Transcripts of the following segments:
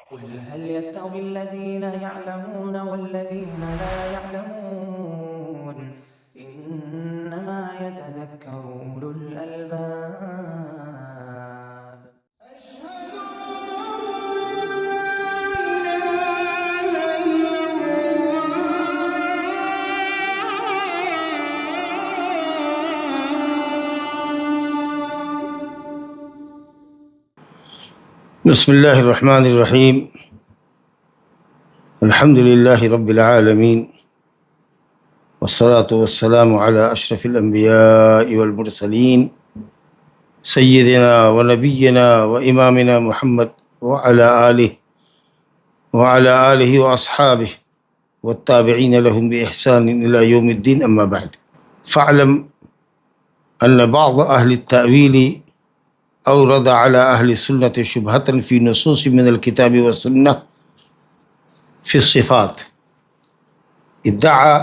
قل هل يستوي الذين يعلمون والذين لا يعلمون إنما يتذكر أولو الألباب. بسم الله الرحمن الرحيم. الحمد لله رب العالمين، والصلاة والسلام على أشرف الأنبياء والمرسلين سيدنا ونبينا وإمامنا محمد وعلى آله وأصحابه والتابعين لهم بإحسان إلى يوم الدين، أما بعد، فاعلم أن بعض أهل التأويل أورد على أهل السنة شبهة في نصوص من الكتاب والسنة في الصفات، ادعى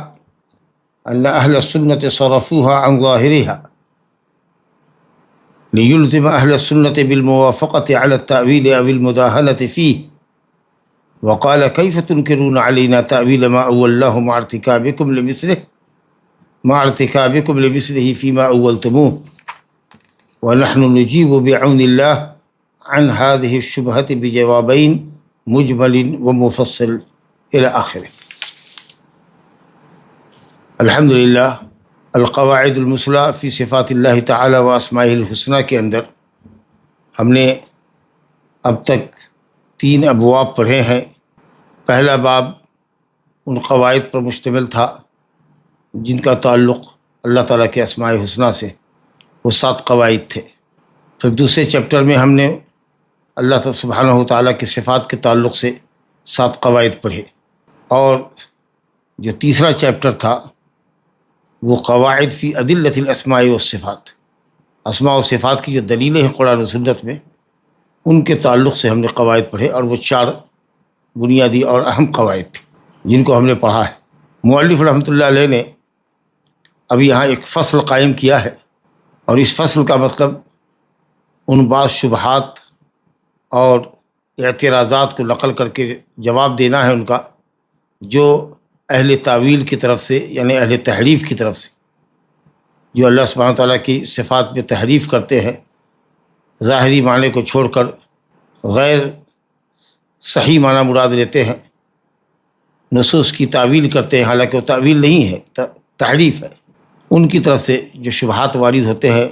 أن أهل السنة صرفوها عن ظاهرها ليلزم أهل السنة بالموافقة على التأويل أو المداهنة فيه، وقال كيف تنكرون علينا تأويل ما أولناه مع ارتكابكم لمثله فيما أولتموه، ونحن نجيب بعون الله عن هذه الشبهة بجوابين مجمل ومفصل إلى آخره۔ الحمد للہ، القواعد المثلیٰ فی صفات اللہ تعالی و اسمائہ الحسنیٰ کے اندر ہم نے اب تک 3 ابواب پڑھے ہیں۔ پہلا باب ان قواعد پر مشتمل تھا جن کا تعلق اللہ تعالیٰ کے اسماء الحسنیٰ سے، وہ 7 قواعد تھے۔ پھر دوسرے چیپٹر میں ہم نے اللہ سبحانہ و تعالیٰ کے صفات کے تعلق سے 7 قواعد پڑھے، اور جو تیسرا چیپٹر تھا وہ قواعد فی ادلۃ الاسماء والصفات، اسماء و صفات کی جو دلیلیں ہیں قرآن و سنت میں، ان کے تعلق سے ہم نے قواعد پڑھے، اور وہ 4 بنیادی اور اہم قواعد تھے جن کو ہم نے پڑھا ہے۔ مؤلف رحمۃ اللہ علیہ نے اب یہاں ایک فصل قائم کیا ہے، اور اس فصل کا مطلب ان بعض شبہات اور اعتراضات کو نقل کر کے جواب دینا ہے ان کا، جو اہل تعویل کی طرف سے، یعنی اہل تحریف کی طرف سے، جو اللہ سبحانہ وتعالیٰ کی صفات میں تحریف کرتے ہیں، ظاہری معنی کو چھوڑ کر غیر صحیح معنی مراد لیتے ہیں، نصوص کی تعویل کرتے ہیں حالانکہ وہ تعویل نہیں ہے، تحریف ہے۔ ان کی طرف سے جو شبہات وارد ہوتے ہیں،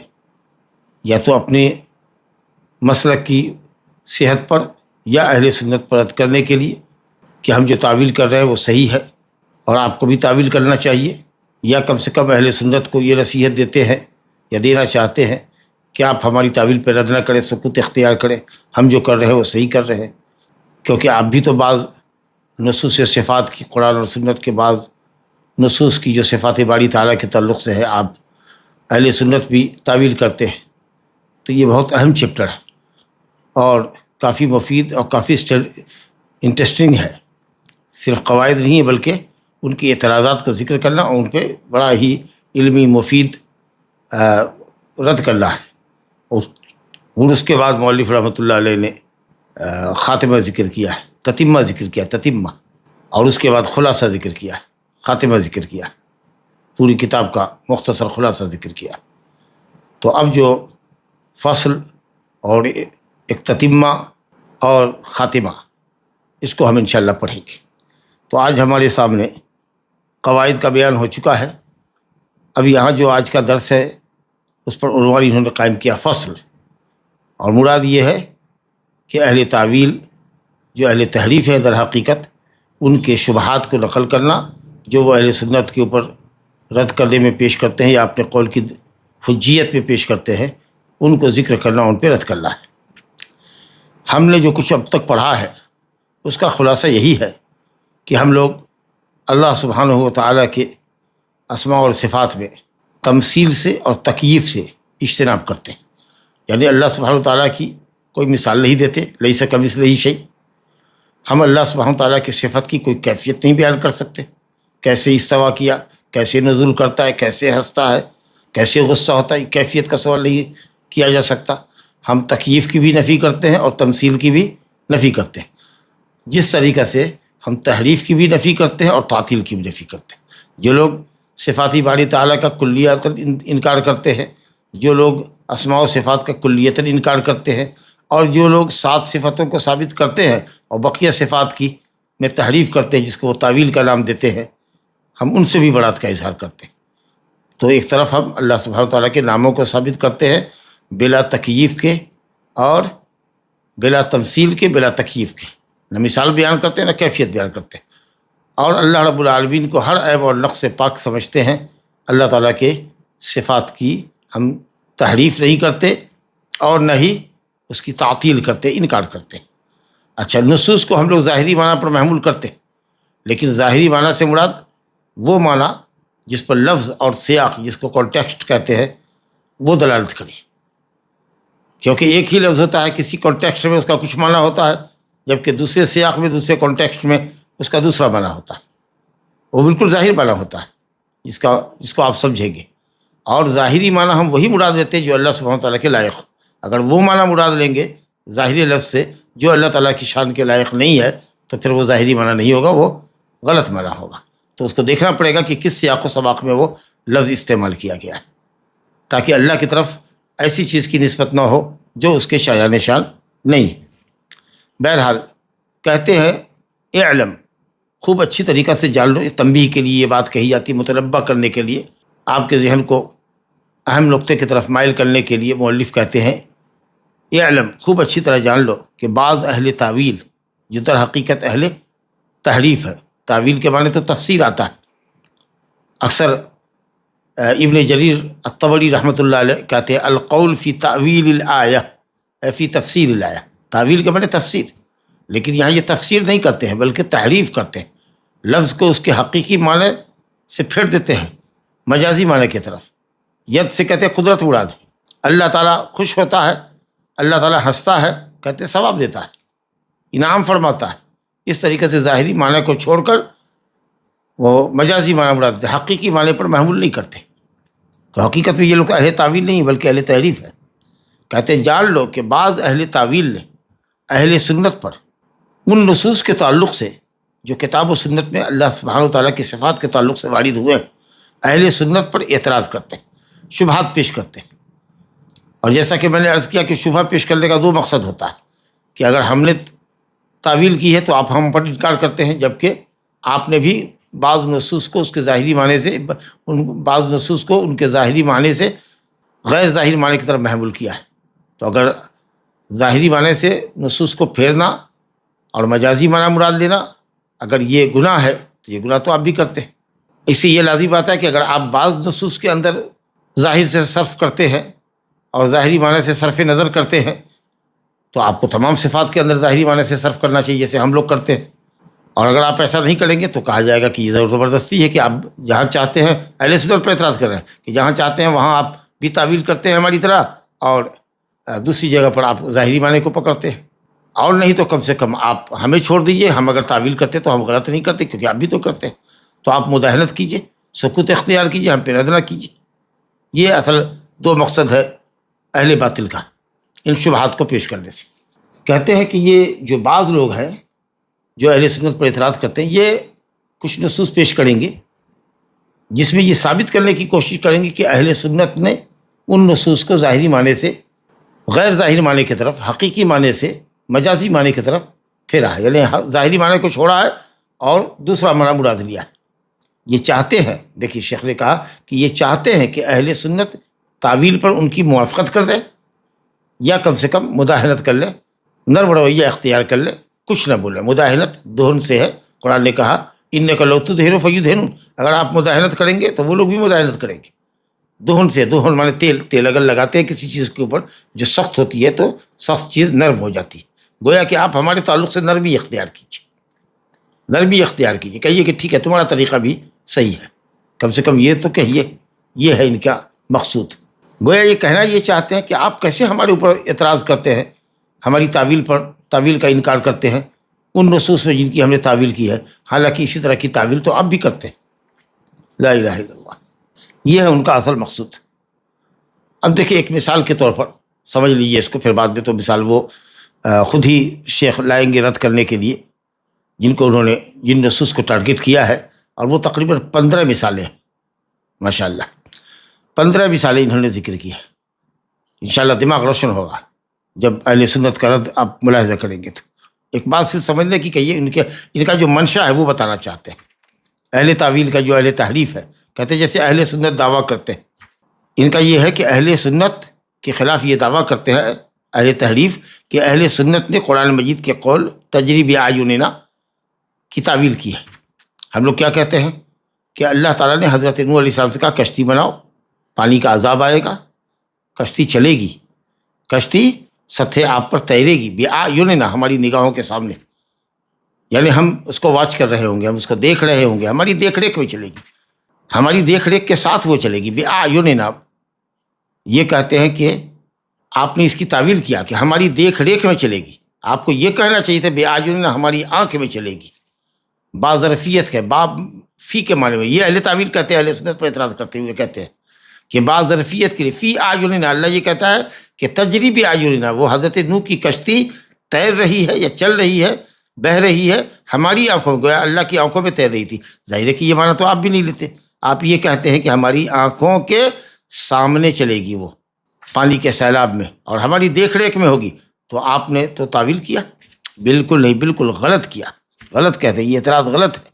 یا تو اپنے مسلک کی صحت پر یا اہل سنت پر رد کرنے کے لیے کہ ہم جو تعویل کر رہے ہیں وہ صحیح ہے اور آپ کو بھی تعویل کرنا چاہیے، یا کم سے کم اہل سنت کو یہ نصیحت دیتے ہیں یا دینا چاہتے ہیں کہ آپ ہماری تعویل پہ رد نہ کریں، سکوت اختیار کریں، ہم جو کر رہے ہیں وہ صحیح کر رہے ہیں، کیونکہ آپ بھی تو بعض نصوص صفات کی، قرآن اور سنت کے بعض نصوص کی جو صفات باری تعالیٰ کے تعلق سے ہے، آپ اہل سنت بھی تعویل کرتے ہیں۔ تو یہ بہت اہم چیپٹر ہے اور کافی مفید اور کافی انٹرسٹنگ ہے، صرف قواعد نہیں ہے بلکہ ان کی اعتراضات کا ذکر کرنا اور ان پہ بڑا ہی علمی مفید رد کرنا ہے۔ اور اس کے بعد مؤلف رحمۃ اللہ علیہ نے خاتمہ ذکر کیا ہے، تتمہ ذکر کیا، تتمہ، اور اس کے بعد خلاصہ ذکر کیا ہے، خاتمہ ذکر کیا، پوری کتاب کا مختصر خلاصہ ذکر کیا۔ تو اب جو فصل اور ایک تتمہ اور خاتمہ، اس کو ہم انشاءاللہ پڑھیں گے۔ تو آج ہمارے سامنے قواعد کا بیان ہو چکا ہے، اب یہاں جو آج کا درس ہے اس پر عنوان انہوں نے قائم کیا فصل، اور مراد یہ ہے کہ اہل تعویل جو اہل تحریف ہے در حقیقت، ان کے شبہات کو نقل کرنا جو وہ اہل سنت کے اوپر رد کرنے میں پیش کرتے ہیں یا اپنے قول کی حجیت میں پیش کرتے ہیں، ان کو ذکر کرنا، ان پہ رد کرنا ہے۔ ہم نے جو کچھ اب تک پڑھا ہے اس کا خلاصہ یہی ہے کہ ہم لوگ اللہ سبحانہ و تعالیٰ کے اسماء اور صفات میں تمثیل سے اور تکییف سے اجتناب کرتے ہیں، یعنی اللہ سبحانہ و تعالیٰ کی کوئی مثال نہیں دیتے، لیس کمثلہ شیء۔ ہم اللہ سبحانہ و تعالیٰ کی صفت کی کوئی کیفیت نہیں بیان کر سکتے، کیسے استوا کیا، کیسے نزول کرتا ہے، کیسے ہنستا ہے، کیسے غصہ ہوتا ہے، کیفیت کا سوال نہیں کیا جا سکتا۔ ہم تکییف کی بھی نفی کرتے ہیں اور تمثیل کی بھی نفی کرتے ہیں، جس طریقہ سے ہم تحریف کی بھی نفی کرتے ہیں اور تعطیل کی بھی نفی کرتے ہیں۔ جو لوگ صفات باری تعالیٰ کا کلیتاً انکار کرتے ہیں، جو لوگ اسماء و صفات کا کلیتاً انکار کرتے ہیں، اور جو لوگ 7 صفتوں کو ثابت کرتے ہیں اور بقیہ صفات کی میں تحریف کرتے ہیں، جس کو وہ تعویل کا نام دیتے ہیں، ہم ان سے بھی برات کا اظہار کرتے ہیں۔ تو ایک طرف ہم اللہ سبحانہ وتعالیٰ کے ناموں کو ثابت کرتے ہیں بلا تکییف کے اور بلا تمثیل کے، بلا تکییف کے، نہ مثال بیان کرتے ہیں نہ کیفیت بیان کرتے ہیں، اور اللہ رب العالمین کو ہر عیب اور نقص سے پاک سمجھتے ہیں۔ اللہ تعالیٰ کے صفات کی ہم تحریف نہیں کرتے اور نہ ہی اس کی تعطیل کرتے، انکار کرتے ہیں۔ اچھا، نصوص کو ہم لوگ ظاہری معنی پر محمول کرتے ہیں، لیکن ظاہری معنی سے مراد وہ معنی جس پر لفظ اور سیاق، جس کو کانٹیکسٹ کہتے ہیں، وہ دلالت کرے، کیونکہ ایک ہی لفظ ہوتا ہے، کسی کانٹیکسٹ میں اس کا کچھ معنی ہوتا ہے، جبکہ دوسرے سیاق میں، دوسرے کانٹیکسٹ میں اس کا دوسرا معنی ہوتا ہے، وہ بالکل ظاہر معنی ہوتا ہے جس کو آپ سمجھیں گے۔ اور ظاہری معنی ہم وہی مراد لیتے ہیں جو اللہ سبحانہ وتعالیٰ کے لائق ہو۔ اگر وہ معنی مراد لیں گے ظاہری لفظ سے جو اللہ تعالیٰ کی شان کے لائق نہیں ہے، تو پھر وہ ظاہری معنی نہیں ہوگا، وہ غلط معنی ہوگا۔ تو اس کو دیکھنا پڑے گا کہ کس سیاق و سباق میں وہ لفظ استعمال کیا گیا ہے، تاکہ اللہ کی طرف ایسی چیز کی نسبت نہ ہو جو اس کے شایع نشان نہیں ہے۔ بہرحال کہتے ہیں اعلم، خوب اچھی طریقہ سے جان لو۔ تنبیہ کے لیے یہ بات کہی جاتی، متنبہ کرنے کے لیے، آپ کے ذہن کو اہم نقطے کی طرف مائل کرنے کے لیے مؤلف کہتے ہیں اعلم، خوب اچھی طرح جان لو کہ بعض اہل تعویل، جو در حقیقت اہل تحریف ہے، تعویل کے معنی تو تفسیر آتا ہے۔ اکثر ابن جریر الطبری رحمۃ اللہ علیہ کہتے ہیں القول فی تعویل الآیہ فی تفسیر الآیہ، تعویل کے معنی تفسیر، لیکن یہاں یہ تفسیر نہیں کرتے ہیں بلکہ تحریف کرتے ہیں، لفظ کو اس کے حقیقی معنی سے پھیر دیتے ہیں مجازی معنی کی طرف۔ ید سے کہتے ہیں قدرت مراد ہے، اللہ تعالیٰ خوش ہوتا ہے، اللہ تعالیٰ ہنستا ہے، کہتے ہیں ثواب دیتا ہے، انعام فرماتا ہے۔ اس طریقے سے ظاہری معنی کو چھوڑ کر وہ مجازی معنی مراد دیتے ہیں، حقیقی معنی پر محمول نہیں کرتے۔ تو حقیقت میں یہ لوگ اہل تعویل نہیں بلکہ اہل تحریف ہے۔ کہتے ہیں جان لو کہ بعض اہل تعویل نے اہل سنت پر ان نصوص کے تعلق سے جو کتاب و سنت میں اللہ سبحانہ وتعالیٰ کی صفات کے تعلق سے وارد ہوئے ہیں، اہل سنت پر اعتراض کرتے ہیں، شبہات پیش کرتے ہیں۔ اور جیسا کہ میں نے عرض کیا کہ شبہ پیش کرنے کا 2 مقصد ہوتا ہے، کہ اگر ہم نے تعویل کی ہے تو آپ ہم پر انکار کرتے ہیں، جبکہ آپ نے بھی بعض نصوص کو اس کے ظاہری معنی سے، بعض نصوص کو ان کے ظاہری معنی سے غیر ظاہری معنی کی طرف محمول کیا ہے۔ تو اگر ظاہری معنی سے نصوص کو پھیرنا اور مجازی معنی مراد لینا اگر یہ گناہ ہے تو یہ گناہ تو آپ بھی کرتے ہیں۔ اس سے یہ لازم بات ہے کہ اگر آپ بعض نصوص کے اندر ظاہر سے صرف کرتے ہیں اور ظاہری معنی سے صرف نظر کرتے ہیں، تو آپ کو تمام صفات کے اندر ظاہری معنی سے صرف کرنا چاہیے جیسے ہم لوگ کرتے ہیں۔ اور اگر آپ ایسا نہیں کریں گے تو کہا جائے گا کہ یہ زبردستی ہے کہ آپ جہاں چاہتے ہیں، اہل سنت پر اعتراض کر رہے ہیں کہ جہاں چاہتے ہیں وہاں آپ بھی تعویل کرتے ہیں ہماری طرح، اور دوسری جگہ پر آپ ظاہری معنی کو پکڑتے ہیں۔ اور نہیں تو کم سے کم آپ ہمیں چھوڑ دیجئے، ہم اگر تعویل کرتے تو ہم غلط نہیں کرتے، کیونکہ آپ بھی تو کرتے ہیں۔ تو آپ مداہنت کیجئے، سکوت اختیار کیجئے، ہم پہ رد نہ کیجئے۔ یہ اصل 2 مقصد ہے اہل باطل کا ان شبہات کو پیش کرنے سے۔ کہتے ہیں کہ یہ جو بعض لوگ ہیں جو اہل سنت پر اعتراض کرتے ہیں، یہ کچھ نصوص پیش کریں گے جس میں یہ ثابت کرنے کی کوشش کریں گے کہ اہل سنت نے ان نصوص کو ظاہری معنی سے غیر ظاہری معنی کی طرف، حقیقی معنی سے مجازی معنی کی طرف پھیرا ہے، یعنی ظاہری معنی کو چھوڑا ہے اور دوسرا معنی مراد لیا ہے۔ یہ چاہتے ہیں، دیکھیے شیخ نے کہا کہ یہ چاہتے ہیں کہ اہل سنت تعویل پر ان کی موافقت کر دے یا کم سے کم مداہنت کر لے، نرم رویہ اختیار کر لے، کچھ نہ بولے۔ مداہنت دہن سے ہے، قرآن نے کہا انک لو تدہن فیدہنون، اگر آپ مداہنت کریں گے تو وہ لوگ بھی مداہنت کریں گے۔ دہن سے، دہن مانے تیل اگر لگاتے ہیں کسی چیز کے اوپر جو سخت ہوتی ہے تو سخت چیز نرم ہو جاتی ہے، گویا کہ آپ ہمارے تعلق سے نرمی اختیار کیجیے، نرمی اختیار کیجیے، کہیے کہ ٹھیک ہے تمہارا طریقہ بھی صحیح ہے، کم سے کم یہ تو کہیے۔ یہ ہے ان کا مقصود، گویا یہ کہنا یہ چاہتے ہیں کہ آپ کیسے ہمارے اوپر اعتراض کرتے ہیں، ہماری تعویل پر، تعویل کا انکار کرتے ہیں ان نصوص میں جن کی ہم نے تعویل کی ہے، حالانکہ اسی طرح کی تعویل تو آپ بھی کرتے ہیں۔ لا الہ الا اللہ، یہ ہے ان کا اصل مقصود۔ اب دیکھیں ایک مثال کے طور پر سمجھ لیجیے اس کو، پھر بعد میں تو مثال وہ خود ہی شیخ لائیں گے رد کرنے کے لیے۔ جن کو انہوں نے جن نصوص کو ٹارگٹ کیا ہے، اور وہ تقریباً 15 مثالیں ہیں، ماشاء اللہ 15 مثالیں انہوں نے ذکر کی ہے۔ انشاءاللہ دماغ روشن ہوگا جب اہل سنت کا رد آپ ملاحظہ کریں گے۔ تو ایک بات صرف سمجھنے کی کہ یہ ان کا جو منشا ہے وہ بتانا چاہتے ہیں۔ اہل تعویل کا جو اہل تحریف ہے، کہتے ہیں جیسے اہل سنت دعویٰ کرتے ہیں، ان کا یہ ہے کہ اہل سنت کے خلاف یہ دعویٰ کرتے ہیں اہل تحریف کہ اہل سنت نے قرآن مجید کے قول تجری بأعیننا کی تعویل کی ہے۔ ہم لوگ کیا کہتے ہیں کہ اللہ تعالیٰ نے حضرت نوح علیہ السلام سے کہا کشتی بناؤ، پانی کا عذاب آئے گا، کشتی چلے گی، کشتی سطح آپ پر تیرے گی، بأعیننا ہماری نگاہوں کے سامنے، یعنی ہم اس کو واچ کر رہے ہوں گے، ہم اس کو دیکھ رہے ہوں گے، ہماری دیکھ ریکھ میں چلے گی، ہماری دیکھ ریکھ کے ساتھ وہ چلے گی۔ بأعیننا یہ کہتے ہیں کہ آپ نے اس کی تعویل کیا کہ ہماری دیکھ ریکھ میں چلے گی۔ آپ کو یہ کہنا چاہیے تھا بأعیننا ہماری آنکھ میں چلے گی۔ باظرفیت ہے، باب فی کے معنی میں، یہ اہل تعویل کہتے ہیں، اہل سنت پر اعتراض کرتے ہوئے کہتے ہیں کہ باظرفیت کے لیے فی اعیننا، اللہ یہ کہتا ہے کہ تجری بأعیننا، وہ حضرت نوح کی کشتی تیر رہی ہے یا چل رہی ہے، بہہ رہی ہے ہماری آنکھوں میں، گویا اللہ کی آنکھوں میں تیر رہی تھی۔ ظاہر ہے کہ یہ معنی تو آپ بھی نہیں لیتے، آپ یہ کہتے ہیں کہ ہماری آنکھوں کے سامنے چلے گی وہ پانی کے سیلاب میں اور ہماری دیکھ ریکھ میں ہوگی، تو آپ نے تو تعویل کیا۔ بالکل نہیں، بالکل غلط کیا، غلط کہتے ہیں، یہ اعتراض غلط ہے۔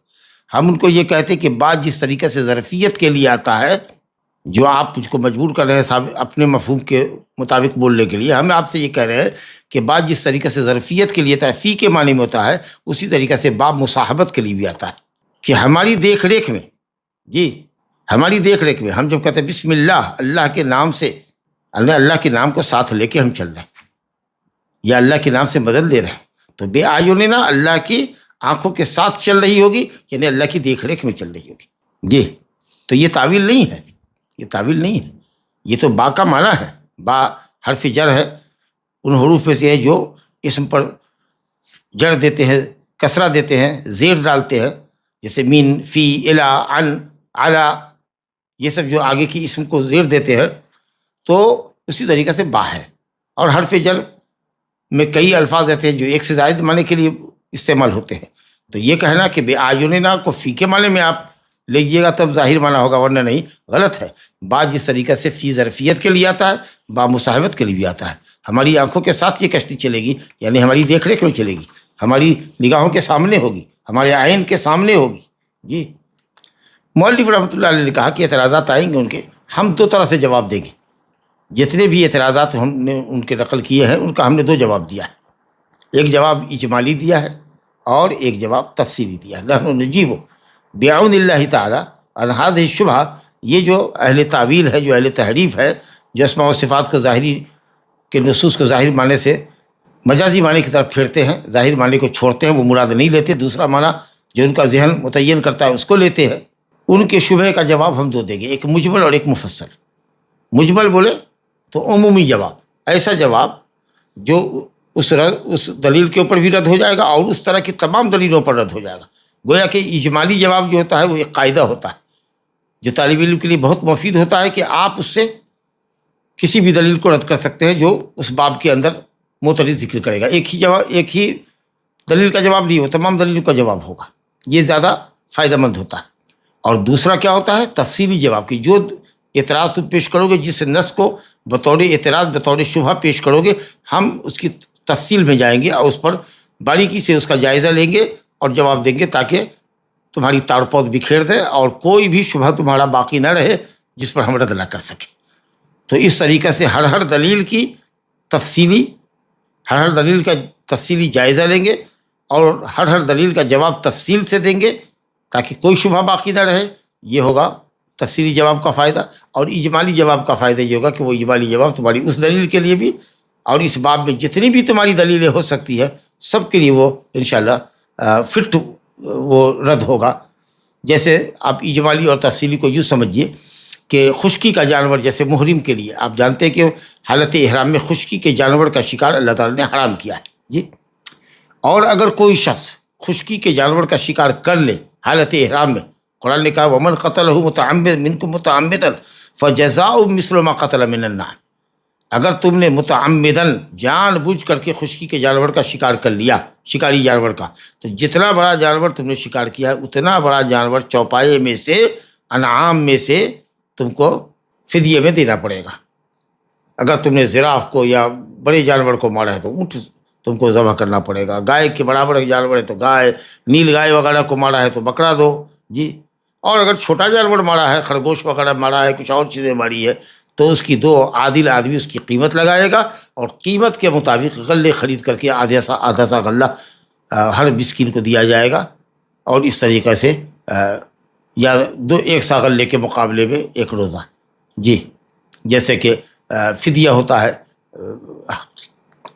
ہم ان کو یہ کہتے ہیں کہ بات جس طریقے سے ظرفیت کے لیے آتا ہے، جو آپ مجھ کو مجبور کر رہے ہیں اپنے مفہوم کے مطابق بولنے کے لیے، ہم آپ سے یہ کہہ رہے ہیں کہ بات جس طریقے سے ظرفیت کے لیے آتا ہے، فی کے معنی میں ہوتا ہے، اسی طریقے سے باب مصاحبت کے لیے بھی آتا ہے کہ ہماری دیکھ ریکھ میں، جی ہماری دیکھ ریکھ میں، ہم جب کہتے ہیں بسم اللہ، اللہ کے نام سے، اللہ کے نام کو ساتھ لے کے ہم چل رہے ہیں یا اللہ کے نام سے بدل دے رہے ہیں، تو بأعیننا اللہ کی آنکھوں کے ساتھ چل رہی ہوگی، یعنی اللہ کی دیکھ ریکھ میں چل رہی ہوگی۔ جی تو یہ تعویل نہیں ہے، یہ تعویل نہیں ہے، یہ تو با کا معنی ہے۔ با حرف جر ہے، ان حروف میں سے ہے جو اسم پر جر دیتے ہیں، کسرہ دیتے ہیں، زیر ڈالتے ہیں، جیسے مین، فی، الا، عن، علی، یہ سب جو آگے کی اسم کو زیر دیتے ہیں، تو اسی طریقے سے با ہے۔ اور حرف جر میں کئی الفاظ ایسے ہیں جو ایک سے زائد معنی کے لیے استعمال ہوتے ہیں، تو یہ کہنا کہ بأعیننا کو فی کے معنی میں آپ لیجیے گا تب ظاہر معنی ہوگا، ورنہ نہیں، غلط ہے۔ بات جس طریقے سے فی ظرفیت کے لیے آتا ہے، با مصاحبت کے لیے بھی آتا ہے۔ ہماری آنکھوں کے ساتھ یہ کشتی چلے گی، یعنی ہماری دیکھ ریکھ میں چلے گی، ہماری نگاہوں کے سامنے ہوگی، ہمارے عین کے سامنے ہوگی۔ جی مؤلف رحمۃ اللہ علیہ نے کہا کہ اعتراضات آئیں گے ان کے، ہم دو طرح سے جواب دیں گے۔ جتنے بھی اعتراضات ہم نے ان کے نقل کیے ہیں، ان کا ہم نے دو جواب دیا ہے، ایک جواب اجمالی دیا ہے اور ایک جواب تفصیلی دیا ہے۔ نحن نجیب بعون اللہ تعالی عن هذه الشبہہ، یہ جو اہل تعویل ہے، جو اہل تحریف ہے، جو اسماء و صفات کو ظاہری کے نصوص کو ظاہر معنی سے مجازی معنی کی طرف پھیرتے ہیں، ظاہر معنی کو چھوڑتے ہیں، وہ مراد نہیں لیتے، دوسرا معنی جو ان کا ذہن متعین کرتا ہے اس کو لیتے ہیں، ان کے شبہ کا جواب ہم دو دیں گے، ایک مجمل اور ایک مفصل۔ مجمل بولے تو عمومی جواب، ایسا جواب جو اس دلیل کے اوپر بھی رد ہو جائے گا اور اس طرح کی تمام دلیلوں پر رد ہو جائے گا۔ گویا کہ اجمالی جواب جو ہوتا ہے وہ ایک قاعدہ ہوتا ہے جو طالب علم کے لیے بہت مفید ہوتا ہے، کہ آپ اس سے کسی بھی دلیل کو رد کر سکتے ہیں جو اس باب کے اندر معترض ذکر کرے گا۔ ایک ہی دلیل کا جواب نہیں، وہ تمام دلیلوں کا جواب ہوگا، یہ زیادہ فائدہ مند ہوتا ہے۔ اور دوسرا کیا ہوتا ہے؟ تفصیلی جواب، کی جو اعتراض تم پیش کرو گے، جس نص کو بطور اعتراض بطور شبہ پیش کرو گے، ہم اس کی تفصیل میں جائیں گے اور اس پر باریکی سے اس کا جائزہ لیں گے اور جواب دیں گے، تاکہ تمہاری تاڑ پود بکھیر دے اور کوئی بھی شبہ تمہارا باقی نہ رہے جس پر ہم رد نہ کر سکیں۔ تو اس طریقے سے ہر دلیل کی تفصیلی، ہر دلیل کا تفصیلی جائزہ لیں گے اور ہر دلیل کا جواب تفصیل سے دیں گے تاکہ کوئی شبہ باقی نہ رہے۔ یہ ہوگا تفصیلی جواب کا فائدہ۔ اور اجمالی جواب کا فائدہ یہ ہوگا کہ وہ اجمالی جواب تمہاری اس دلیل کے لیے بھی اور اس باب میں جتنی بھی تمہاری دلیلیں ہو سکتی ہے سب کے لیے وہ انشاءاللہ فٹ وہ رد ہوگا۔ جیسے آپ اجمالی اور تفصیلی کو یوں سمجھیے کہ خشکی کا جانور، جیسے محرم کے لیے آپ جانتے ہیں کہ حالت احرام میں خشکی کے جانور کا شکار اللہ تعالیٰ نے حرام کیا ہے، جی۔ اور اگر کوئی شخص خشکی کے جانور کا شکار کر لے حالت احرام میں، قرآن نے کہا وَمَنْ قَتَلَهُ مُتَعَمِّدًا مِنْكُمْ مُتَعَمِّدًا فَجَزَاؤُ مِثْلُ مَا قَتَلَ مِنَ النَّعَمِ، اگر تم نے متعمدن جان بوجھ کر کے خشکی کے جانور کا شکار کر لیا، شکاری جانور کا، تو جتنا بڑا جانور تم نے شکار کیا ہے اتنا بڑا جانور چوپائے میں سے، انعام میں سے تم کو فدیے میں دینا پڑے گا۔ اگر تم نے زراف کو یا بڑے جانور کو مارا ہے تو اونٹ تم کو ذبح کرنا پڑے گا، گائے کے برابر جانور ہے تو گائے، نیل گائے وغیرہ کو مارا ہے تو بکرا دو جی۔ اور اگر چھوٹا جانور مارا ہے، خرگوش وغیرہ مارا ہے، کچھ اور چیزیں ماری ہے، تو اس کی 2 عادل آدمی اس کی قیمت لگائے گا، اور قیمت کے مطابق غلے خرید کر کے آدھا سا غلہ ہر مسکین کو دیا جائے گا، اور اس طریقے سے یا 1 سا غلے کے مقابلے میں 1 روزہ جی، جیسے کہ فدیہ ہوتا ہے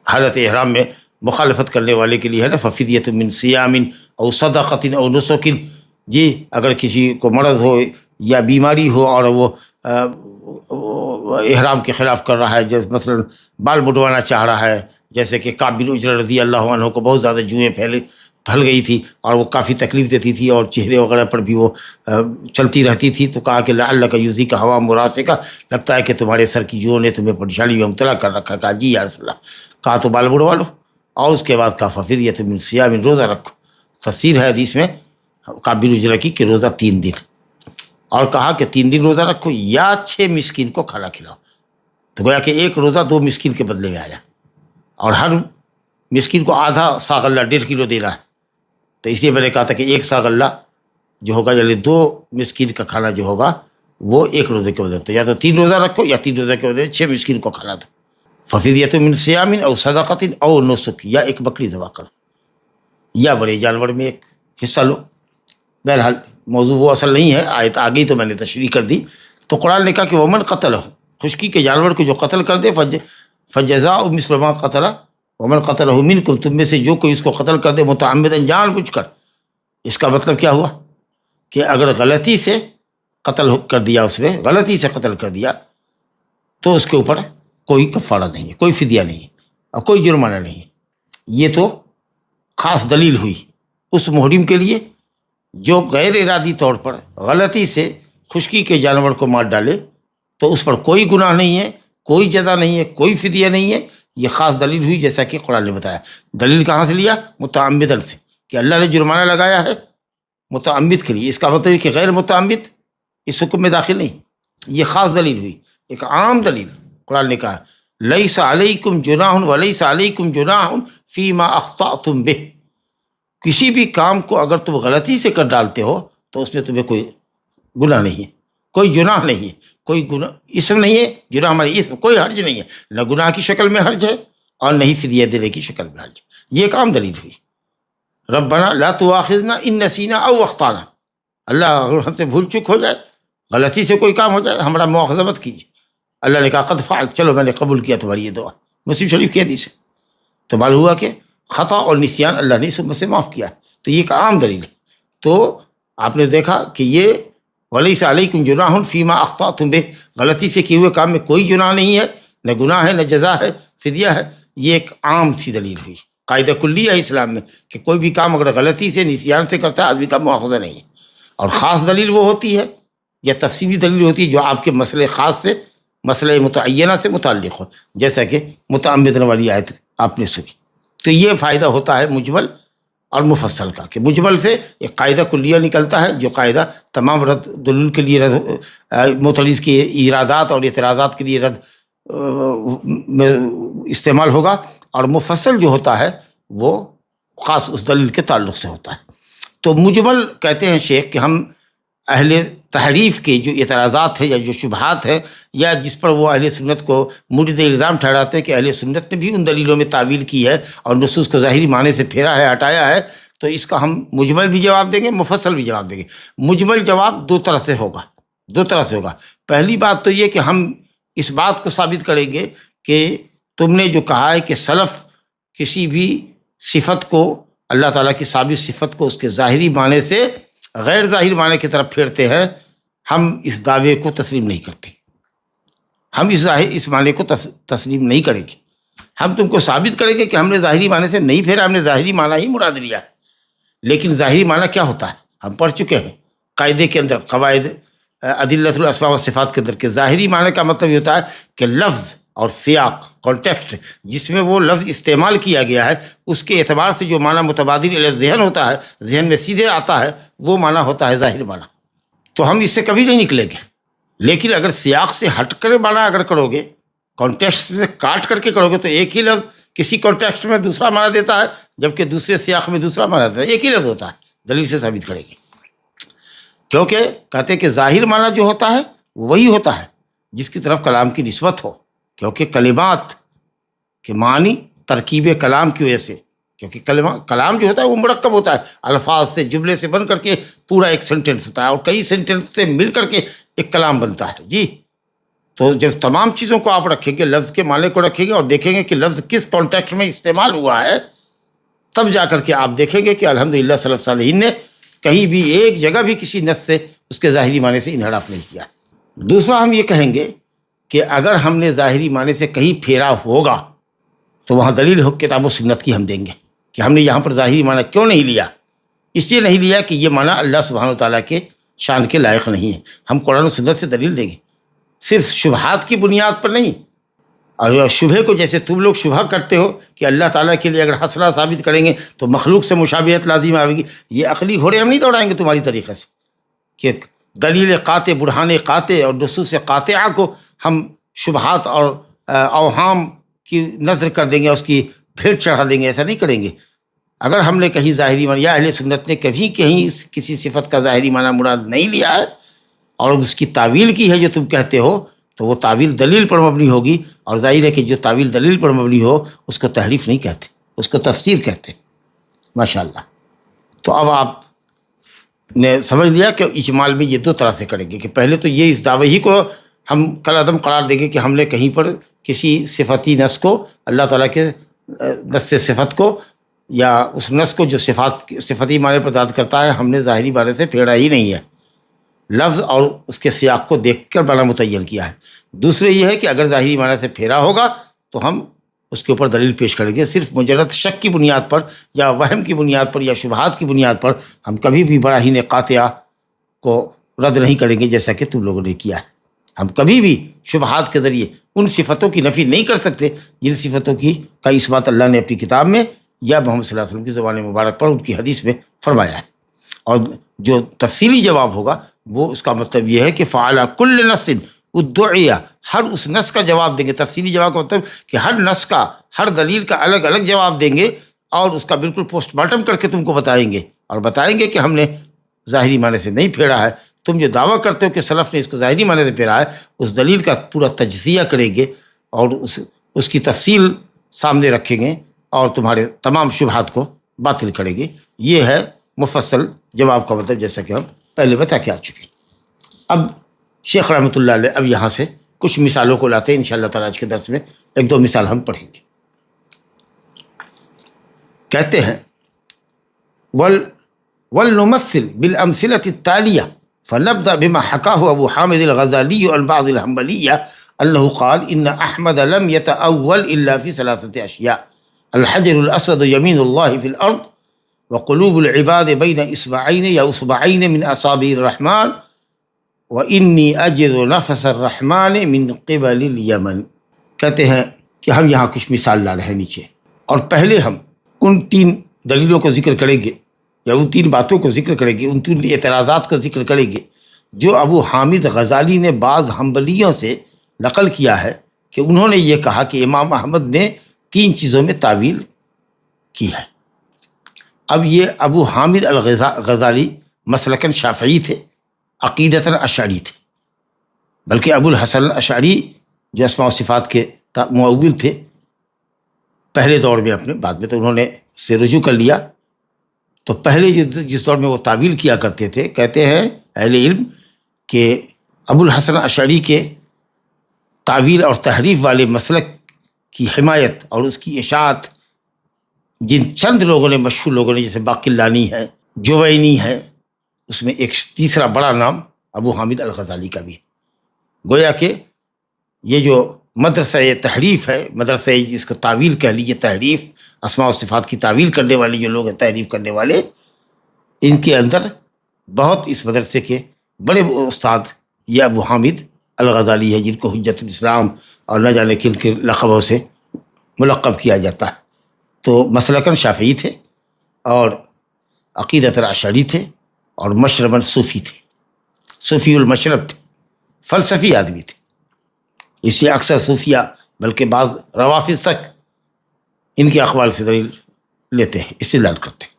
حالت احرام میں مخالفت کرنے والے کے لیے ہے نا، ففدیۃ من صیام او صدقۃ او نسک جی۔ اگر کسی کو مرض ہو یا بیماری ہو اور وہ احرام کے خلاف کر رہا ہے، جیسے مثلا بال مڈوانا چاہ رہا ہے، جیسے کہ کعب بن عجرہ رضی اللہ عنہ کو بہت زیادہ جوئیں پھیل گئی تھی اور وہ کافی تکلیف دیتی تھی، اور چہرے وغیرہ پر بھی وہ چلتی رہتی تھی، تو کہا کہ لعلک یؤذیک ہوا مراسک، لگتا ہے کہ تمہارے سر کی جوؤں نے تمہیں پریشانی میں مبتلا کر رکھا۔ کہا جی یا رسول اللہ، کہا تو بال مڈوا لو، اور اس کے بعد کہا ففدیۃ من صیام، روزہ رکھو۔ تفسیر ہے حدیث میں کعب بن عجرہ کی کہ روزہ 3 دن، اور کہا کہ 3 دن روزہ رکھو یا 6 مسکین کو کھانا کھلاؤ، تو گویا کہ 1 روزہ 2 مسکین کے بدلے میں آیا، اور ہر مسکین کو آدھا سا غلہ 1.5 کلو دینا ہے، تو اس لیے میں نے کہا تھا کہ 1 سا غلہ جو ہوگا، یعنی 2 مسکین کا کھانا جو ہوگا وہ 1 روزے کے بدلے، تو یا تو 3 روزہ رکھو یا 3 روزے کے بدلے 6 مسکین کو کھانا دو۔ ففدیۃ من صیام او صدقۃ او نسک، یا 1 بکری ذبح کرو یا بڑے جانور میں 1 حصہ لو۔ بہرحال موضوع وہ اصل نہیں ہے، آیت آ گئی تو میں نے تشریح کر دی۔ تو قرآن نے کہا کہ ومن قتلہ، خشکی کے جانور کو جو قتل کر دے، فجزاء مثل ما قتل ومن قتلہ منکم، تم میں سے جو کوئی اس کو قتل کر دے متعمداً جان بوجھ کر۔ اس کا مطلب کیا ہوا کہ اگر غلطی سے قتل کر دیا، اس نے غلطی سے قتل کر دیا، تو اس کے اوپر کوئی کفارہ نہیں ہے، کوئی فدیہ نہیں ہے، اور کوئی جرمانہ نہیں ہے۔ یہ تو خاص دلیل ہوئی اس محرم کے لیے جو غیر ارادی طور پر غلطی سے خشکی کے جانور کو مار ڈالے، تو اس پر کوئی گناہ نہیں ہے، کوئی جزا نہیں ہے، کوئی فدیہ نہیں ہے۔ یہ خاص دلیل ہوئی، جیسا کہ قرآن نے بتایا۔ دلیل کہاں سے لیا؟ متعمدن سے، کہ اللہ نے جرمانہ لگایا ہے متعمد کے لیے، اس کا مطلب ہے کہ غیر متعمد اس حکم میں داخل نہیں۔ یہ خاص دلیل ہوئی، ایک عام دلیل۔ قرآن نے کہا لیس علیکم جناح ولیس علیکم جناح فیما اخطأتم بہ، کسی بھی کام کو اگر تم غلطی سے کر ڈالتے ہو تو اس میں تمہیں کوئی گناہ نہیں ہے، کوئی جناح نہیں ہے، کوئی گناہ اسم نہیں ہے، جناح ہماری اسم، کوئی حرج نہیں ہے، نہ گناہ کی شکل میں حرج ہے اور نہ ہی فدیہ دینے کی شکل میں حرج ہے۔ یہ ایک عام دلیل ہوئی۔ ربنا لا تؤاخذنا ان نسینا او اخطانا، اللہ اگر ہم سے بھول چک ہو جائے، غلطی سے کوئی کام ہو جائے، ہمارا مواخذہ مت کیجیے۔ اللہ نے کہا قد فعلت، چلو میں نے قبول کیا تمہاری یہ دعا، مسلم شریف کی حدیث ہے۔ تو معلوم ہوا کہ خطا اور نسیان اللہ نے اس امت سے معاف کیا ہے، تو یہ ایک عام دلیل ہے۔ تو آپ نے دیکھا کہ یہ ولیس علیکم جناح فیما اخطأتم بہ، غلطی سے کیے ہوئے کام میں کوئی جناح نہیں ہے، نہ گناہ ہے، نہ جزا ہے، فدیہ ہے۔ یہ ایک عام سی دلیل ہوئی، قاعدہ کلی ہے اسلام میں کہ کوئی بھی کام اگر غلطی سے نسیان سے کرتا ہے آدمی کا مواخذہ نہیں ہے۔ اور خاص دلیل وہ ہوتی ہے یا تفصیلی دلیل ہوتی ہے جو آپ کے مسئلے خاص سے، مسئلہ متعینہ سے متعلق ہو، جیسا کہ متعمدن والی آیت آپ نے سنی۔ تو یہ فائدہ ہوتا ہے مجمل اور مفصل کا، کہ مجمل سے ایک قاعدہ کلیہ نکلتا ہے جو قاعدہ تمام رد دلیل کے لیے متعلق کی ایرادات اور اعتراضات کے لیے رد میں استعمال ہوگا، اور مفصل جو ہوتا ہے وہ خاص اس دلیل کے تعلق سے ہوتا ہے۔ تو مجمل کہتے ہیں شیخ کہ ہم اہل تحریف کے جو اعتراضات ہیں یا جو شبہات ہیں، یا جس پر وہ اہل سنت کو مورد الزام ٹھہراتے ہیں کہ اہل سنت نے بھی ان دلیلوں میں تعویل کی ہے اور نصوص کو ظاہری معنی سے پھیرا ہے، ہٹایا ہے، تو اس کا ہم مجمل بھی جواب دیں گے، مفصل بھی جواب دیں گے۔ مجمل جواب 2 طرح سے ہوگا، 2 طرح سے ہوگا۔ پہلی بات تو یہ کہ ہم اس بات کو ثابت کریں گے کہ تم نے جو کہا ہے کہ سلف کسی بھی صفت کو، اللہ تعالیٰ کی ثابت صفت کو اس کے ظاہری معنی سے غیر ظاہر معنی کی طرف پھیرتے ہیں، ہم اس دعوے کو تسلیم نہیں کرتے، ہم اس معنی کو تسلیم نہیں کریں گے۔ ہم تم کو ثابت کریں گے کہ ہم نے ظاہری معنی سے نہیں پھیرا، ہم نے ظاہری معنی ہی مراد لیا ہے۔ لیکن ظاہری معنی کیا ہوتا ہے ہم پڑھ چکے ہیں قاعدے کے اندر، قواعد ادلۃ الاسماء والصفات کے اندر، کہ ظاہری معنی کا مطلب یہ ہوتا ہے کہ لفظ اور سیاق کانٹیکسٹ جس میں وہ لفظ استعمال کیا گیا ہے اس کے اعتبار سے جو معنی متبادل الی ذہن ہوتا ہے، ذہن میں سیدھے آتا ہے، وہ معنی ہوتا ہے ظاہر معنی، تو ہم اس سے کبھی نہیں نکلیں گے۔ لیکن اگر سیاق سے ہٹ کر معنی اگر کرو گے، کانٹیکسٹ سے کاٹ کر کے کرو گے، تو ایک ہی لفظ کسی کانٹیکسٹ میں دوسرا معنی دیتا ہے جبکہ دوسرے سیاق میں دوسرا معنی دیتا ہے، ایک ہی لفظ ہوتا ہے، دلیل سے ثابت کریں گے۔ کیونکہ کہتے ہیں کہ ظاہر معنی جو ہوتا ہے وہی ہوتا ہے جس کی طرف کلام کی نسبت ہو، کیونکہ کلمات کے معنی ترکیب کلام کی وجہ سے، کیونکہ کلام جو ہوتا ہے وہ مرکب ہوتا ہے، الفاظ سے، جملے سے بن کر کے پورا ایک سینٹینس ہوتا ہے، اور کئی سینٹینس سے مل کر کے ایک کلام بنتا ہے جی۔ تو جب تمام چیزوں کو آپ رکھیں گے، لفظ کے معنی کو رکھیں گے اور دیکھیں گے کہ لفظ کس کانٹیکسٹ میں استعمال ہوا ہے، تب جا کر کے آپ دیکھیں گے کہ الحمدللہ سلف صالحین نے کہیں بھی ایک جگہ بھی کسی نص سے اس کے ظاہری معنی سے انحراف نہیں کیا۔ دوسرا ہم یہ کہیں گے کہ اگر ہم نے ظاہری معنی سے کہیں پھیرا ہوگا تو وہاں دلیل ہو کتاب و سنت کی ہم دیں گے کہ ہم نے یہاں پر ظاہری معنی کیوں نہیں لیا۔ اس لیے نہیں لیا کہ یہ معنی اللہ سبحانہ وتعالیٰ کے شان کے لائق نہیں ہے، ہم قرآن و سنت سے دلیل دیں گے، صرف شبہات کی بنیاد پر نہیں۔ اور شبہ کو جیسے تم لوگ شبہ کرتے ہو کہ اللہ تعالیٰ کے لیے اگر حسنہ ثابت کریں گے تو مخلوق سے مشابہت لازم آئے گی، یہ عقلی گھوڑے ہم نہیں دوڑائیں گے تمہاری طریقے سے کہ دلیل قاطع، برہان قاطع اور نصوص قاطعہ کو ہم شبہات اور اوہام کی نظر کر دیں گے، اس کی بھیٹ چڑھا دیں گے، ایسا نہیں کریں گے۔ اگر ہم نے کہیں ظاہری معنی یا اہل سنت نے کبھی کہیں کسی صفت کا ظاہری معنی مراد نہیں لیا ہے اور اس کی تعویل کی ہے جو تم کہتے ہو، تو وہ تعویل دلیل پر مبنی ہوگی، اور ظاہر ہے کہ جو تعویل دلیل پر مبنی ہو اس کو تحریف نہیں کہتے، اس کو تفسیر کہتے۔ ماشاءاللہ۔ تو اب آپ نے سمجھ لیا کہ اجمال میں یہ دو طرح سے کریں گے کہ پہلے تو یہ اس دعوے ہی کو ہم کل عدم قرار دیں گے کہ ہم نے کہیں پر کسی صفتی نص کو، اللہ تعالیٰ کے نص صفت کو یا اس نص کو جو صفتی معنی پر داد کرتا ہے، ہم نے ظاہری معنی سے پھیرا ہی نہیں ہے، لفظ اور اس کے سیاق کو دیکھ کر معنی متعین کیا ہے۔ دوسرے یہ ہے کہ اگر ظاہری معنی سے پھیرا ہوگا تو ہم اس کے اوپر دلیل پیش کریں گے، صرف مجرد شک کی بنیاد پر یا وہم کی بنیاد پر یا شبہات کی بنیاد پر ہم کبھی بھی براہین قاطعہ کو رد نہیں کریں گے، جیسا کہ تم لوگوں نے کیا ہے۔ ہم کبھی بھی شبہات کے ذریعے ان صفتوں کی نفی نہیں کر سکتے جن صفتوں کا اس بات اللہ نے اپنی کتاب میں یا محمد صلی اللہ علیہ وسلم کی زبان مبارک پر ان کی حدیث میں فرمایا ہے۔ اور جو تفصیلی جواب ہوگا وہ اس کا مطلب یہ ہے کہ فعلی کل نص ادعیہ، ہر اس نص کا جواب دیں گے۔ تفصیلی جواب کا مطلب کہ ہر نص کا، ہر دلیل کا الگ الگ جواب دیں گے اور اس کا بالکل پوسٹ مارٹم کر کے تم کو بتائیں گے، اور بتائیں گے کہ ہم نے ظاہری معنی سے نہیں پھیرا ہے۔ تم جو دعویٰ کرتے ہو کہ سلف نے اس کو ظاہری معنی سے پھیرا ہے، اس دلیل کا پورا تجزیہ کریں گے اور اس کی تفصیل سامنے رکھیں گے اور تمہارے تمام شبہات کو باطل کریں گے۔ یہ ہے مفصل جواب کا مطلب، جیسا کہ ہم پہلے بتا کے آ چکے۔ اب شیخ رحمۃ اللہ علیہ اب یہاں سے کچھ مثالوں کو لاتے ہیں، انشاءاللہ تعالیٰ آج کے درس میں ایک دو مثال ہم پڑھیں گے۔ کہتے ہیں وَلْنُمَثِّلْ بِالْأَمْثِلَةِ التَّالِيَةِ فَنَبْدَأْ بِمَا حَكَاهُ أَبُو حَامِدِ الْغَزَالِيُّ عَنْ بَعْضِ الْحَنْبَلِيَّةِ أَنَّهُ قَالَ إِنَّ أَحْمَدَ لَمْ يَتَأَوَّلْ إِلَّا فِي ثَلَاثَةِ أَشْيَاءٍ الْحَجَرُ الْأَسْوَدُ يَمِينُ اللَّهِ فِي الْأَرْضِ وَقُلُوبُ الْعِبَادِ بَيْنَ إِصْبَعَيْنِ يَا أُصْبَعَيْنِ مِنْ أَصَابِعِ الرَّحْمَنِ وَإِنِّي أَجِدُ نَفَسَ الرَّحْمَنِ مِنْ قِبَلِ الْيَمَنِ۔ کہتے ہیں کہ ہم یہاں کچھ مثال لا رہے ہیں نیچے، اور پہلے ہم ان تین دلیلوں کو ذکر کریں گے یا ان تین باتوں کو ذکر کریں گے، ان تین اعتراضات کا ذکر کریں گے جو ابو حامد غزالی نے بعض حنبلیوں سے نقل کیا ہے کہ انہوں نے یہ کہا کہ امام احمد نے تین چیزوں میں تعویل کی ہے۔ اب یہ ابو حامد الغزالی مسلکن شافعی تھے، عقیدتاً اشعری تھے، بلکہ ابو الحسن الاشعری جو اسماء و صفات کے مؤول تھے پہلے دور میں، اپنے بعد میں تو انہوں نے سے رجوع کر لیا۔ تو پہلے جس دور میں وہ تعویل کیا کرتے تھے، کہتے ہیں اہل علم کہ ابو الحسن اشعری کے تعویل اور تحریف والے مسلک کی حمایت اور اس کی اشاعت جن چند لوگوں نے، مشہور لوگوں نے، جیسے باقلانی ہے، جوینی ہے، اس میں ایک تیسرا بڑا نام ابو حامد الغزالی کا بھی ہے۔ گویا کہ یہ جو مدرسہ تحریف ہے، مدرسہ جس کو تعویل کہہ لیجیے، تحریف، اسماء و صفات کی تعویل کرنے والے جو لوگ ہیں، تحریف کرنے والے، ان کے اندر بہت اس مدرسے کے بڑے استاد یہ ابو حامد الغزالی ہے، جن کو حجت الاسلام اور نہ جانے کن کے لقبوں سے ملقب کیا جاتا ہے. تو مسلکاً شافعی تھے اور عقیدتاً اشعری تھے اور مشرباً صوفی تھے، صوفی المشرب تھے، فلسفی آدمی تھے. اس لیے اکثر صوفیہ بلکہ بعض روافض تک ان کے اقوال سے دلیل لیتے ہیں، استدلال کرتے ہیں.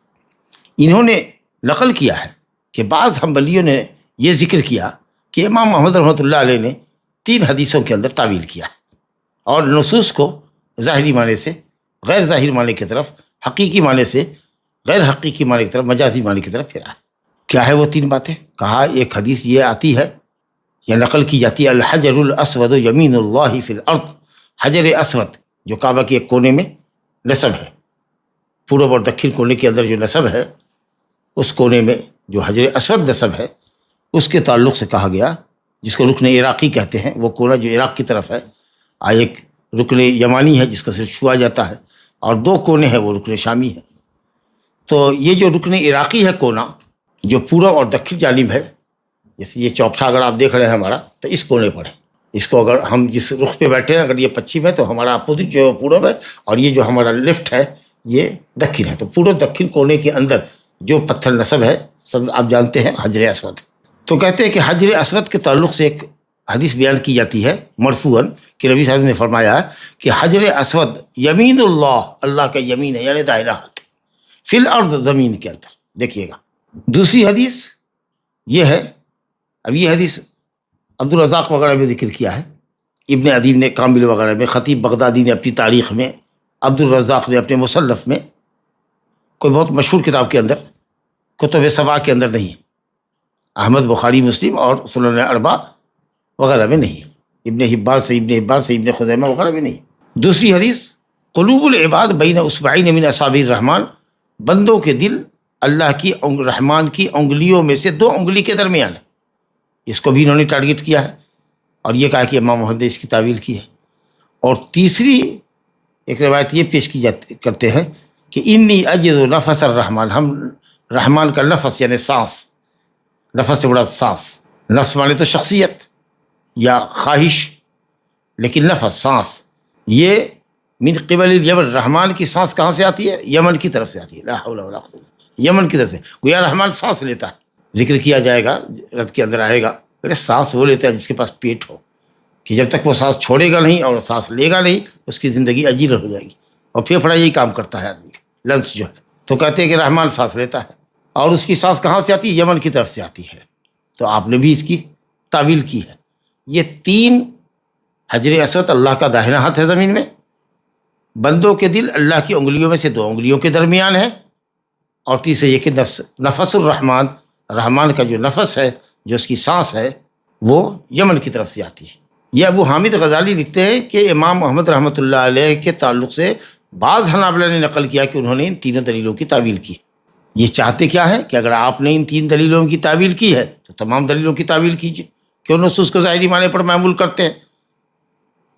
انہوں نے نقل کیا ہے کہ بعض حنبلیوں نے یہ ذکر کیا کہ امام محمد رحمۃ اللہ علیہ نے 3 حدیثوں کے اندر تعویل کیا ہے اور نصوص کو ظاہری معنی سے غیر ظاہر معنی کی طرف، حقیقی معنی سے غیر حقیقی معنی کی طرف، مجازی معنی کی طرف پھرا ہے. کیا ہے وہ 3 باتیں؟ کہا ایک حدیث یہ آتی ہے یا نقل کی جاتی ہے، الحجر الاسود یمین اللہ فی الارض، حجر اسود جو کعبہ کے ایک کونے میں نصب ہے، پورب اور دکن کونے کے اندر جو نصب ہے، اس کونے میں جو حجر اسود نصب ہے اس کے تعلق سے کہا گیا، جس کو رکن عراقی کہتے ہیں، وہ کونا جو عراق کی طرف ہے. ایک رکن یمانی ہے جس کو صرف چھوا جاتا ہے، اور 2 کونے ہیں وہ رکن شامی ہے. تو یہ جو رکن عراقی ہے کونا جو پورب اور دکن جانب ہے، جیسے یہ چوپٹا اگر آپ دیکھ رہے ہیں ہمارا، تو اس کونے پر ہے. اس کو اگر ہم جس رخ پہ بیٹھے ہیں، اگر یہ پچھم ہے تو ہمارا اپوزٹ جو ہے پورب ہے، اور یہ جو ہمارا لیفٹ ہے یہ دکن ہے. تو پورب دکن کونے کے اندر جو پتھر نصب ہے سب آپ جانتے ہیں حجر اسود. تو کہتے ہیں کہ حجر اسود کے تعلق سے ایک حدیث بیان کی جاتی ہے مرفوعاً کہ نبی صاحب نے فرمایا کہ حجر اسود یمین اللہ، اللہ کا یمین ہے یعنی دائرہ ہاتھ، فی الارض زمین کے اندر. دیکھیے گا دوسری حدیث یہ ہے، اب یہ حدیث عبدالرزاق وغیرہ میں ذکر کیا ہے، ابن ادیب نے کامل وغیرہ میں، خطیب بغدادی نے اپنی تاریخ میں، عبدالرزاق نے اپنے مصنف میں، کوئی بہت مشہور کتاب کے اندر، کتب 7 کے اندر نہیں، احمد بخاری مسلم اور سنن اربع وغیرہ میں نہیں، ابن حبان سے ابن خزیمہ وغیرہ میں نہیں. دوسری حدیث قلوب العباد بین اصبعین من اصابع الرحمن، بندوں کے دل اللہ کی رحمان کی انگلیوں میں سے 2 انگلی کے درمیان ہے. اس کو بھی انہوں نے ٹارگٹ کیا ہے اور یہ کہا کہ امام محمد نے اس کی تعویل کی ہے. اور تیسری ایک روایت یہ پیش کی کرتے ہیں کہ انی اجد نفس الرحمن، ہم رحمان کا نفس یعنی سانس، نفس سے بڑا سانس، نفس مانے تو شخصیت یا خواہش، لیکن نفس سانس یہ من قبل الیمن، رحمان کی سانس کہاں سے آتی ہے؟ یمن کی طرف سے آتی ہے. لا حول ولا قوت، یمن کی طرف سے. گویا رحمان سانس لیتا ہے، ذکر کیا جائے گا رد کے اندر آئے گا. سانس وہ لیتا ہے جس کے پاس پیٹ ہو، کہ جب تک وہ سانس چھوڑے گا نہیں اور سانس لے گا نہیں اس کی زندگی اجیل ہو جائے گی. اور پھیپھڑا یہی کام کرتا ہے آدمی کا، لنس جو ہے. تو کہتے ہیں کہ رحمان سانس لیتا ہے اور اس کی سانس کہاں سے آتی ہے؟ یمن کی طرف سے آتی ہے. تو آپ نے بھی اس کی تعویل کی ہے. یہ 3 حجر اسود اللہ کا داہنا ہاتھ ہے زمین میں، بندوں کے دل اللہ کی انگلیوں میں سے 2 انگلیوں کے درمیان ہے، اور تیسرے یہ کہ نفس الرحمان، رحمان کا جو نفس ہے، جو اس کی سانس ہے، وہ یمن کی طرف سے آتی ہے. یہ ابو حامد غزالی لکھتے ہیں کہ امام محمد رحمۃ اللہ علیہ کے تعلق سے بعض حنابلہ نے نقل کیا کہ انہوں نے ان 3 دلیلوں کی تعویل کی. یہ چاہتے کیا ہے کہ اگر آپ نے ان 3 دلیلوں کی تعویل کی ہے تو تمام دلیلوں کی تعویل کیجیے. کیوں نصوص کو ظاہری معنی پر معمول کرتے ہیں؟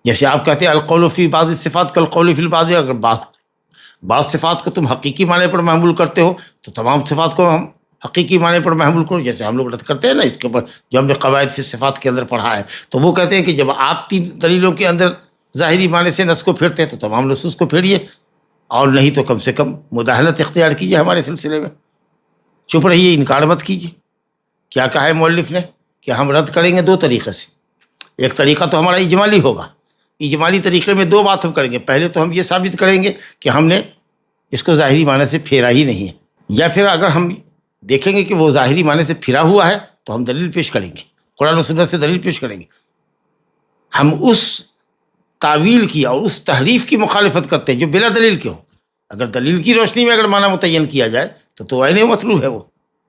جیسے آپ کہتے ہیں القول فی بعض الصفات کالقول فی البعض، اگر بعض صفات کو تم حقیقی معنی پر معمول کرتے ہو تو تمام صفات کو ہم حقیقی معنی پر محمول کرو. جیسے ہم لوگ رد کرتے ہیں نا اس کے اوپر، جو ہم نے قواعد فی صفات کے اندر پڑھا ہے، تو وہ کہتے ہیں کہ جب آپ 3 دلیلوں کے اندر ظاہری معنی سے نص کو پھیرتے ہیں تو تمام نصوص کو پھیریے، اور نہیں تو کم سے کم مداہنت اختیار کیجیے ہمارے سلسلے میں. چپ رہیے، انکار مت کیجیے. کیا کہا ہے مؤلف نے کہ ہم رد کریں گے 2 طریقے سے. ایک طریقہ تو ہمارا اجمالی ہوگا، اجمالی طریقے میں 2 بات ہم کریں گے. پہلے تو ہم یہ ثابت کریں گے کہ ہم نے اس کو ظاہری معنی سے پھیرا ہی نہیں ہے، یا پھر اگر ہم دیکھیں گے کہ وہ ظاہری معنی سے پھرا ہوا ہے تو ہم دلیل پیش کریں گے، قرآن و سنت سے دلیل پیش کریں گے. ہم اس تعویل کی اور اس تحریف کی مخالفت کرتے ہیں جو بلا دلیل کے ہو. اگر دلیل کی روشنی میں اگر معنی متعین کیا جائے تو عین مطلوب ہے وہ،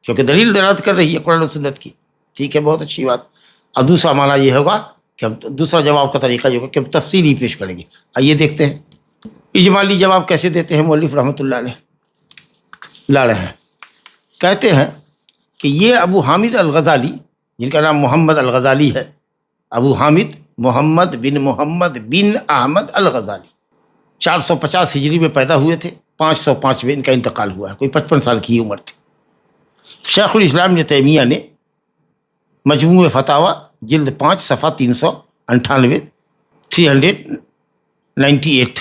کیونکہ دلیل دلالت کر رہی ہے قرآن و سنت کی. ٹھیک ہے، بہت اچھی بات. اب دوسرا معنی یہ ہوگا کہ ہم دوسرا جواب کا طریقہ یہ ہوگا کہ ہم تفصیلی پیش کریں گے. آئیے دیکھتے ہیں اجمالی جواب کیسے دیتے ہیں مؤلف رحمۃ اللہ علیہ. لا رہے ہیں، کہتے ہیں کہ یہ ابو حامد الغزالی، جن کا نام محمد الغزالی ہے، ابو حامد محمد بن احمد الغزالی 450 ہجری میں پیدا ہوئے تھے، 505 میں ان کا انتقال ہوا ہے. کوئی 55 سال کی عمر تھی. شیخ الاسلام ابن تیمیہ نے مجموع فتاوی جلد 5 صفحہ 398 398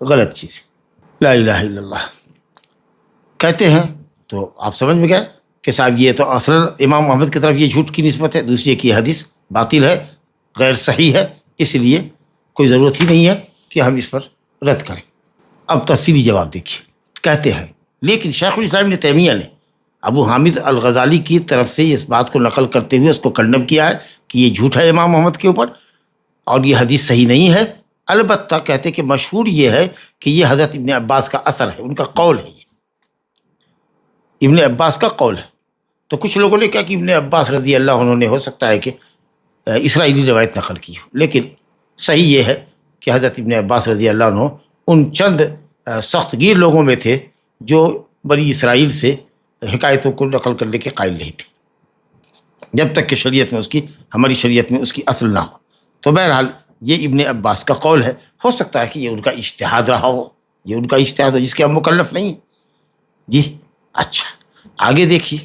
غلط چیز ہے. لا الہ الا اللہ کہتے ہیں تو آپ سمجھ میں گئے کہ صاحب یہ تو اصل امام محمد کی طرف یہ جھوٹ کی نسبت ہے. دوسری کہ یہ حدیث باطل ہے، غیر صحیح ہے، اس لیے کوئی ضرورت ہی نہیں ہے کہ ہم اس پر رد کریں. اب تفصیلی جواب دیکھیے. کہتے ہیں لیکن شیخ الاسلام ابن تیمیہ نے ابو حامد الغزالی کی طرف سے اس بات کو نقل کرتے ہوئے اس کو کنڈم کیا ہے کہ یہ جھوٹ ہے امام محمد کے اوپر اور یہ حدیث صحیح نہیں ہے. البتہ کہتے کہ مشہور یہ ہے کہ یہ حضرت ابن عباس کا اثر ہے، ان کا قول ہے، یہ ابن عباس کا قول ہے. تو کچھ لوگوں نے کہا کہ ابن عباس رضی اللہ عنہ نے ہو سکتا ہے کہ اسرائیلی روایت نقل کی ہو، لیکن صحیح یہ ہے کہ حضرت ابن عباس رضی اللہ عنہ ان چند سخت گیر لوگوں میں تھے جو بنی اسرائیل سے حکایتوں کو نقل کرنے کے قائل نہیں تھے، جب تک کہ شریعت میں اس کی، ہماری شریعت میں اس کی اصل نہ ہو. تو بہرحال یہ ابن عباس کا قول ہے. ہو سکتا ہے کہ یہ ان کا اجتہاد رہا ہو، یہ ان کا اجتہاد ہو جس کے ہم مکلف نہیں. جی اچھا آگے دیکھیے.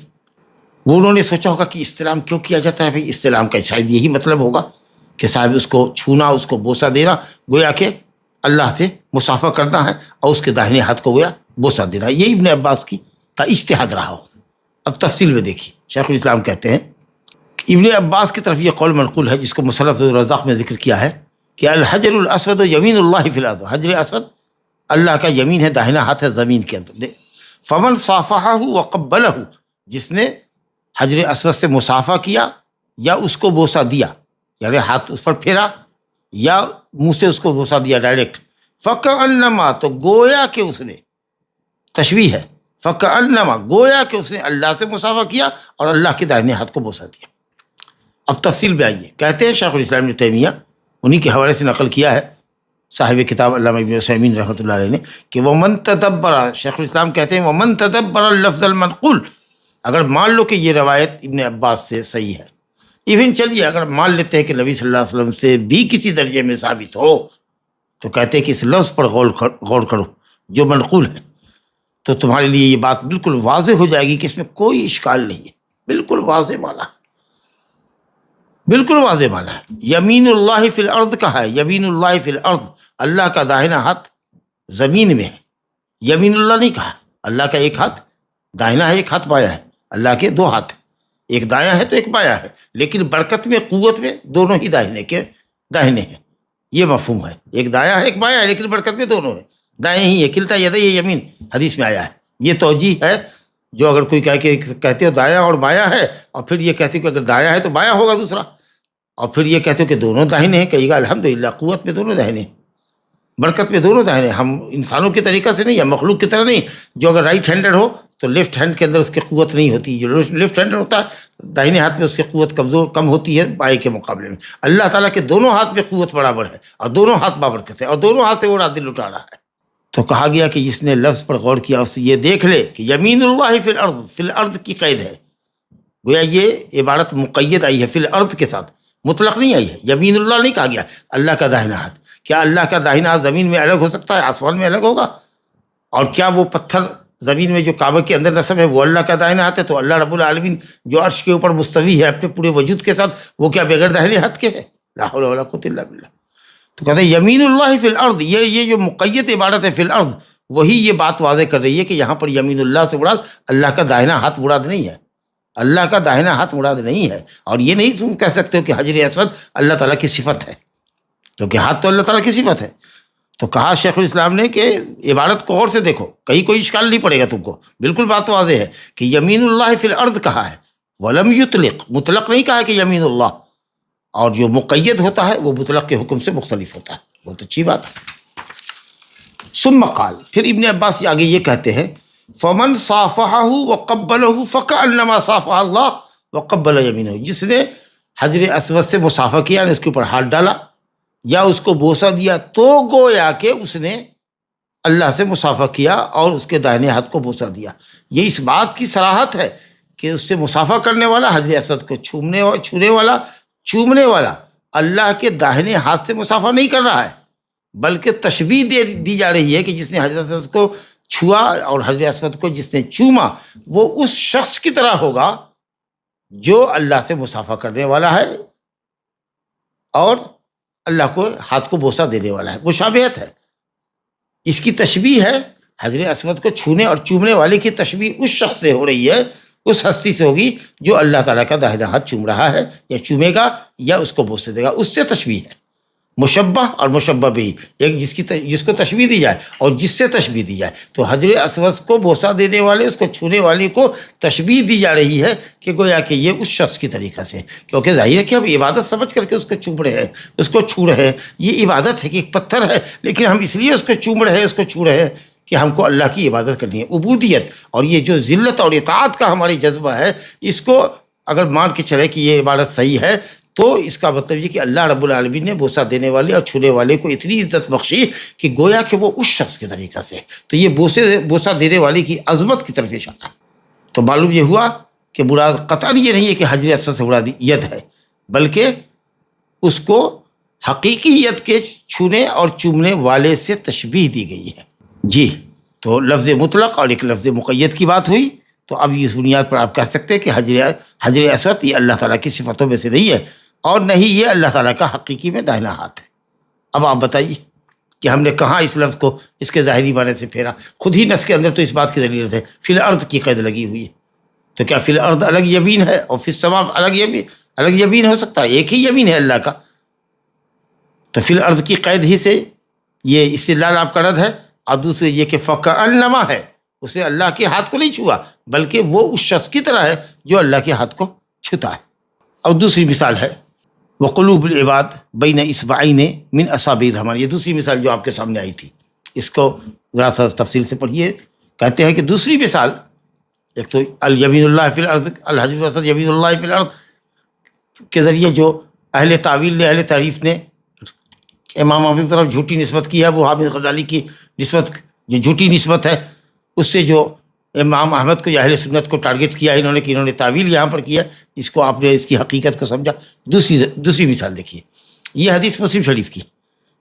وہ انہوں نے سوچا ہوگا کہ استلام کیوں کیا جاتا ہے. بھائی استلام کا شاید یہی مطلب ہوگا کہ صاحب اس کو چھونا، اس کو بوسہ دینا، گویا کہ اللہ سے مسافہ کرنا ہے اور اس کے داہنے ہاتھ کو گویا بوسہ دینا. یہ ابن عباس کا اجتہاد رہا ہو. اب تفصیل میں دیکھیے. شیخ الاسلام کہتے ہیں کہ ابن عباس کی طرف یہ قول منقول ہے جس کو مصنف الرزاق میں ذکر کیا ہے کہ الحجر الاسود یمین اللہ فی الارض، حجر اسود اللہ کا یمین ہے، داہنا ہاتھ ہے زمین کے اندر. فمن صافحہ وقبلہ، جس نے حجر اسود سے مصافحہ کیا یا اس کو بوسہ دیا، یعنی ہاتھ اس پر پھیرا یا منہ سے اس کو بوسہ دیا ڈائریکٹ، فکأنما، تو گویا کہ اس نے، تشبیہ ہے، فکأنما گویا کہ اس نے اللہ سے مصافحہ کیا اور اللہ کے داہنے ہاتھ کو بوسہ دیا. اب تفصیل میں آئیے. کہتے ہیں شیخ الاسلام ابن تیمیہ، انہی کے حوالے سے نقل کیا ہے صاحب کتاب علامہ ابن عثیمین رحمۃ اللہ علیہ نے کہ ومن تدبر، شیخ الاسلام کہتے ہیں ومن تدبر اللفظ المنقول، اگر مان لو کہ یہ روایت ابن عباس سے صحیح ہے، ایون چلیے اگر مان لیتے ہیں کہ نبی صلی اللہ علیہ وسلم سے بھی کسی درجے میں ثابت ہو، تو کہتے ہیں کہ اس لفظ پر غور کرو جو منقول ہے، تو تمہارے لیے یہ بات بالکل واضح ہو جائے گی کہ اس میں کوئی اشکال نہیں ہے. بالکل واضح مانا، بالکل واضح مانا ہے. یمین اللہ فی الارض کہا ہے، یمین اللہ فی الارض، اللہ کا داہنا ہاتھ زمین میں ہے. یمین اللہ نہیں کہا. اللہ کا ایک ہاتھ داہنا ہے، ایک ہاتھ بایاں ہے. اللہ کے دو ہاتھ ہیں، ایک دایاں ہے تو ایک بایاں ہے، لیکن برکت میں، قوت میں دونوں ہی داہنے ہیں. یہ مفہوم ہے، ایک دایاں ہے ایک بایاں ہے، لیکن برکت میں دونوں ہیں، دائیں ہی ہے. کلتا یدی یمین حدیث میں آیا ہے. یہ توجیہ ہے جو اگر کوئی کہتے ہو دایاں اور بایاں ہے، اور پھر یہ کہتے ہو کہ اگر دایاں ہے تو بایاں ہوگا دوسرا، اور پھر یہ کہتے ہو کہ دونوں داہنے ہیں، کہیے گا الحمدللہ قوت میں دونوں داہنے ہیں، برکت میں دونوں داہنے. ہم انسانوں کے طریقہ سے نہیں، ہم مخلوق کی طرح نہیں جو اگر رائٹ ہینڈر ہو تو لیفٹ ہینڈ کے اندر اس کی قوت نہیں ہوتی. جو لیفٹ ہینڈر ہوتا ہے داہنے ہاتھ میں اس کی قوت کم ہوتی ہے بائیں کے مقابلے میں. اللہ تعالیٰ کے دونوں ہاتھ میں قوت برابر ہے اور دونوں ہاتھ بابرکت ہے اور دونوں ہاتھ سے وہ دل اٹھا رہا ہے. تو کہا گیا کہ جس نے لفظ پر غور کیا اس یہ دیکھ لے کہ یمین اللہ فی الارض، فی الارض کی قید ہے. گویا یہ عبارت مقید آئی ہے فی الارض کے ساتھ، مطلق نہیں آئی ہے. یمین اللہ نہیں کہا گیا اللہ کا داہنا ہاتھ. کیا اللہ کا داہنا ہاتھ زمین میں الگ ہو سکتا ہے؟ آسمان میں الگ ہوگا؟ اور کیا وہ پتھر زمین میں جو کعبہ کے اندر نصب ہے وہ اللہ کا داہنا ہاتھ ہے؟ تو اللہ رب العالمین جو عرش کے اوپر مستوی ہے اپنے پورے وجود کے ساتھ، وہ کیا بغیر داہنے ہاتھ کے ہے؟ لا حول ولا قوۃ الا باللہ. تو کہتے ہیں یمین اللہ فی الارض، یہ جو مقید عبارت ہے فی الارض، وہی یہ بات واضح کر رہی ہے کہ یہاں پر یمین اللہ سے مراد اللہ کا داہنا ہاتھ مراد نہیں ہے، اللہ کا داہنا ہاتھ مراد نہیں ہے. اور یہ نہیں تم کہہ سکتے ہو کہ حجر اسود اللہ تعالیٰ کی صفت ہے، کیونکہ ہاتھ تو اللہ تعالیٰ کی صفت ہے. تو کہا شیخ الاسلام نے کہ عبارت کو غور سے دیکھو، کہیں کوئی اشکال نہیں پڑے گا تم کو. بالکل بات واضح ہے کہ یمین اللہ فی الارض کہا ہے، ولم یطلق، مطلق نہیں کہا کہ یمین اللہ. اور جو مقید ہوتا ہے وہ مطلق کے حکم سے مختلف ہوتا ہے. بہت اچھی بات ہے. ثم قال، پھر ابن عباس آگے یہ کہتے ہیں فمن صافحہ وقبلہ فکأنما صافح اللہ وقبل یمینہ، جس نے حجر اسود سے مصافحہ کیا، یعنی اس کے اوپر ہاتھ ڈالا یا اس کو بوسہ دیا، تو گویا کہ اس نے اللہ سے مصافحہ کیا اور اس کے داہنے ہاتھ کو بوسہ دیا. یہ اس بات کی صراحت ہے کہ اس سے مصافحہ کرنے والا، حجر اسود کو چومنے والا اللہ کے داہنے ہاتھ سے مصافحہ نہیں کر رہا ہے، بلکہ تشبیہ دی جا رہی ہے کہ جس نے حجر اسود کو چھوا اور حجر اسود کو جس نے چوما وہ اس شخص کی طرح ہوگا جو اللہ سے مصافحہ کرنے والا ہے اور اللہ کو ہاتھ کو بوسہ دینے والا ہے. مشابہت ہے. اس کی تشبیہ ہے حجر اسود کو چھونے اور چومنے والے کی تشبیہ اس شخص سے ہو رہی ہے، اس ہستی سے ہوگی جو اللہ تعالیٰ کا داہنا ہاتھ چوم رہا ہے یا چومے گا یا اس کو بوسے دے گا، اس سے تشبیہ ہے۔ مشبہ اور مشبہ بھی، ایک جس کو تشبیہ دی جائے اور جس سے تشبیہ دی جائے، تو حجر اسود کو بوسہ دینے والے، اس کو چھونے والے کو تشبیہ دی جا رہی ہے کہ گویا کہ یہ اس شخص کی طریقہ سے، کیونکہ ظاہر ہے کہ ہم عبادت سمجھ کر کے اس کو چوم رہے ہیں، اس کو چھو رہے ہیں، یہ عبادت ہے کہ ایک پتھر ہے، لیکن ہم اس لیے اس کو چوم رہے ہیں، اس کو چھو رہے ہیں کہ ہم کو اللہ کی عبادت کرنی ہے۔ عبودیت اور یہ جو ذلت اور اطاعت کا ہماری جذبہ ہے، اس کو اگر مان کے چلے کہ یہ عبادت صحیح ہے، تو اس کا مطلب یہ کہ اللہ رب العالمین نے بوسہ دینے والے اور چھونے والے کو اتنی عزت بخشی کہ گویا کہ وہ اس شخص کے طریقہ سے، تو یہ بوسہ دینے والے کی عظمت کی طرف اشارہ ہے۔ تو معلوم یہ ہوا کہ مراد قطعاً یہ نہیں ہے کہ حجر اسود سے مراد ید ہے، بلکہ اس کو حقیقی ید کے چھونے اور چومنے والے سے تشبیہ دی گئی ہے۔ جی، تو لفظ مطلق اور ایک لفظ مقید کی بات ہوئی، تو اب اس بنیاد پر آپ کہہ سکتے ہیں کہ حجر اسود یہ اللہ تعالیٰ کی صفتوں میں سے نہیں ہے، اور نہیں یہ اللہ تعالیٰ کا حقیقی میں داہنا ہاتھ ہے۔ اب آپ بتائیے کہ ہم نے کہاں اس لفظ کو اس کے ظاہری معنی سے پھیرا؟ خود ہی نص کے اندر تو اس بات کی دلیل ہے، فی الارض کی قید لگی ہوئی ہے، تو کیا فی الارض الگ یمین ہے اور فی السماء الگ یمین ہو سکتا ہے؟ ایک ہی یمین ہے اللہ کا، تو فی الارض کی قید ہی سے یہ استدلال آپ کا رد ہے۔ اور دوسرے یہ کہ فکأنما ہے، اسے اللہ کے ہاتھ کو نہیں چھوا، بلکہ وہ اس شخص کی طرح ہے جو اللہ کے ہاتھ کو چھوتا ہے۔ اور دوسری مثال ہے وقلوب العباد بین اصبعین من اصابع الرحمن، یہ دوسری مثال جو آپ کے سامنے آئی تھی، اس کو ذرا سا تفصیل سے پڑھیے۔ کہتے ہیں کہ دوسری مثال، ایک تو الیمین اللہ فی الارض، الحجر الاسود یمین اللہ فی الارض کے ذریعے جو اہل تعویل نے، اہل تعریف نے امام احمد کی طرف جھوٹی نسبت کی ہے، وہ حامد غزالی کی نسبت جو جھوٹی نسبت ہے، اس سے جو امام احمد کو یا اہل سنت کو ٹارگٹ کیا انہوں نے کہ انہوں نے تعویل یہاں پر کیا، اس کو آپ نے اس کی حقیقت کو سمجھا۔ دوسری مثال دیکھیے، یہ حدیث مسلم شریف کی،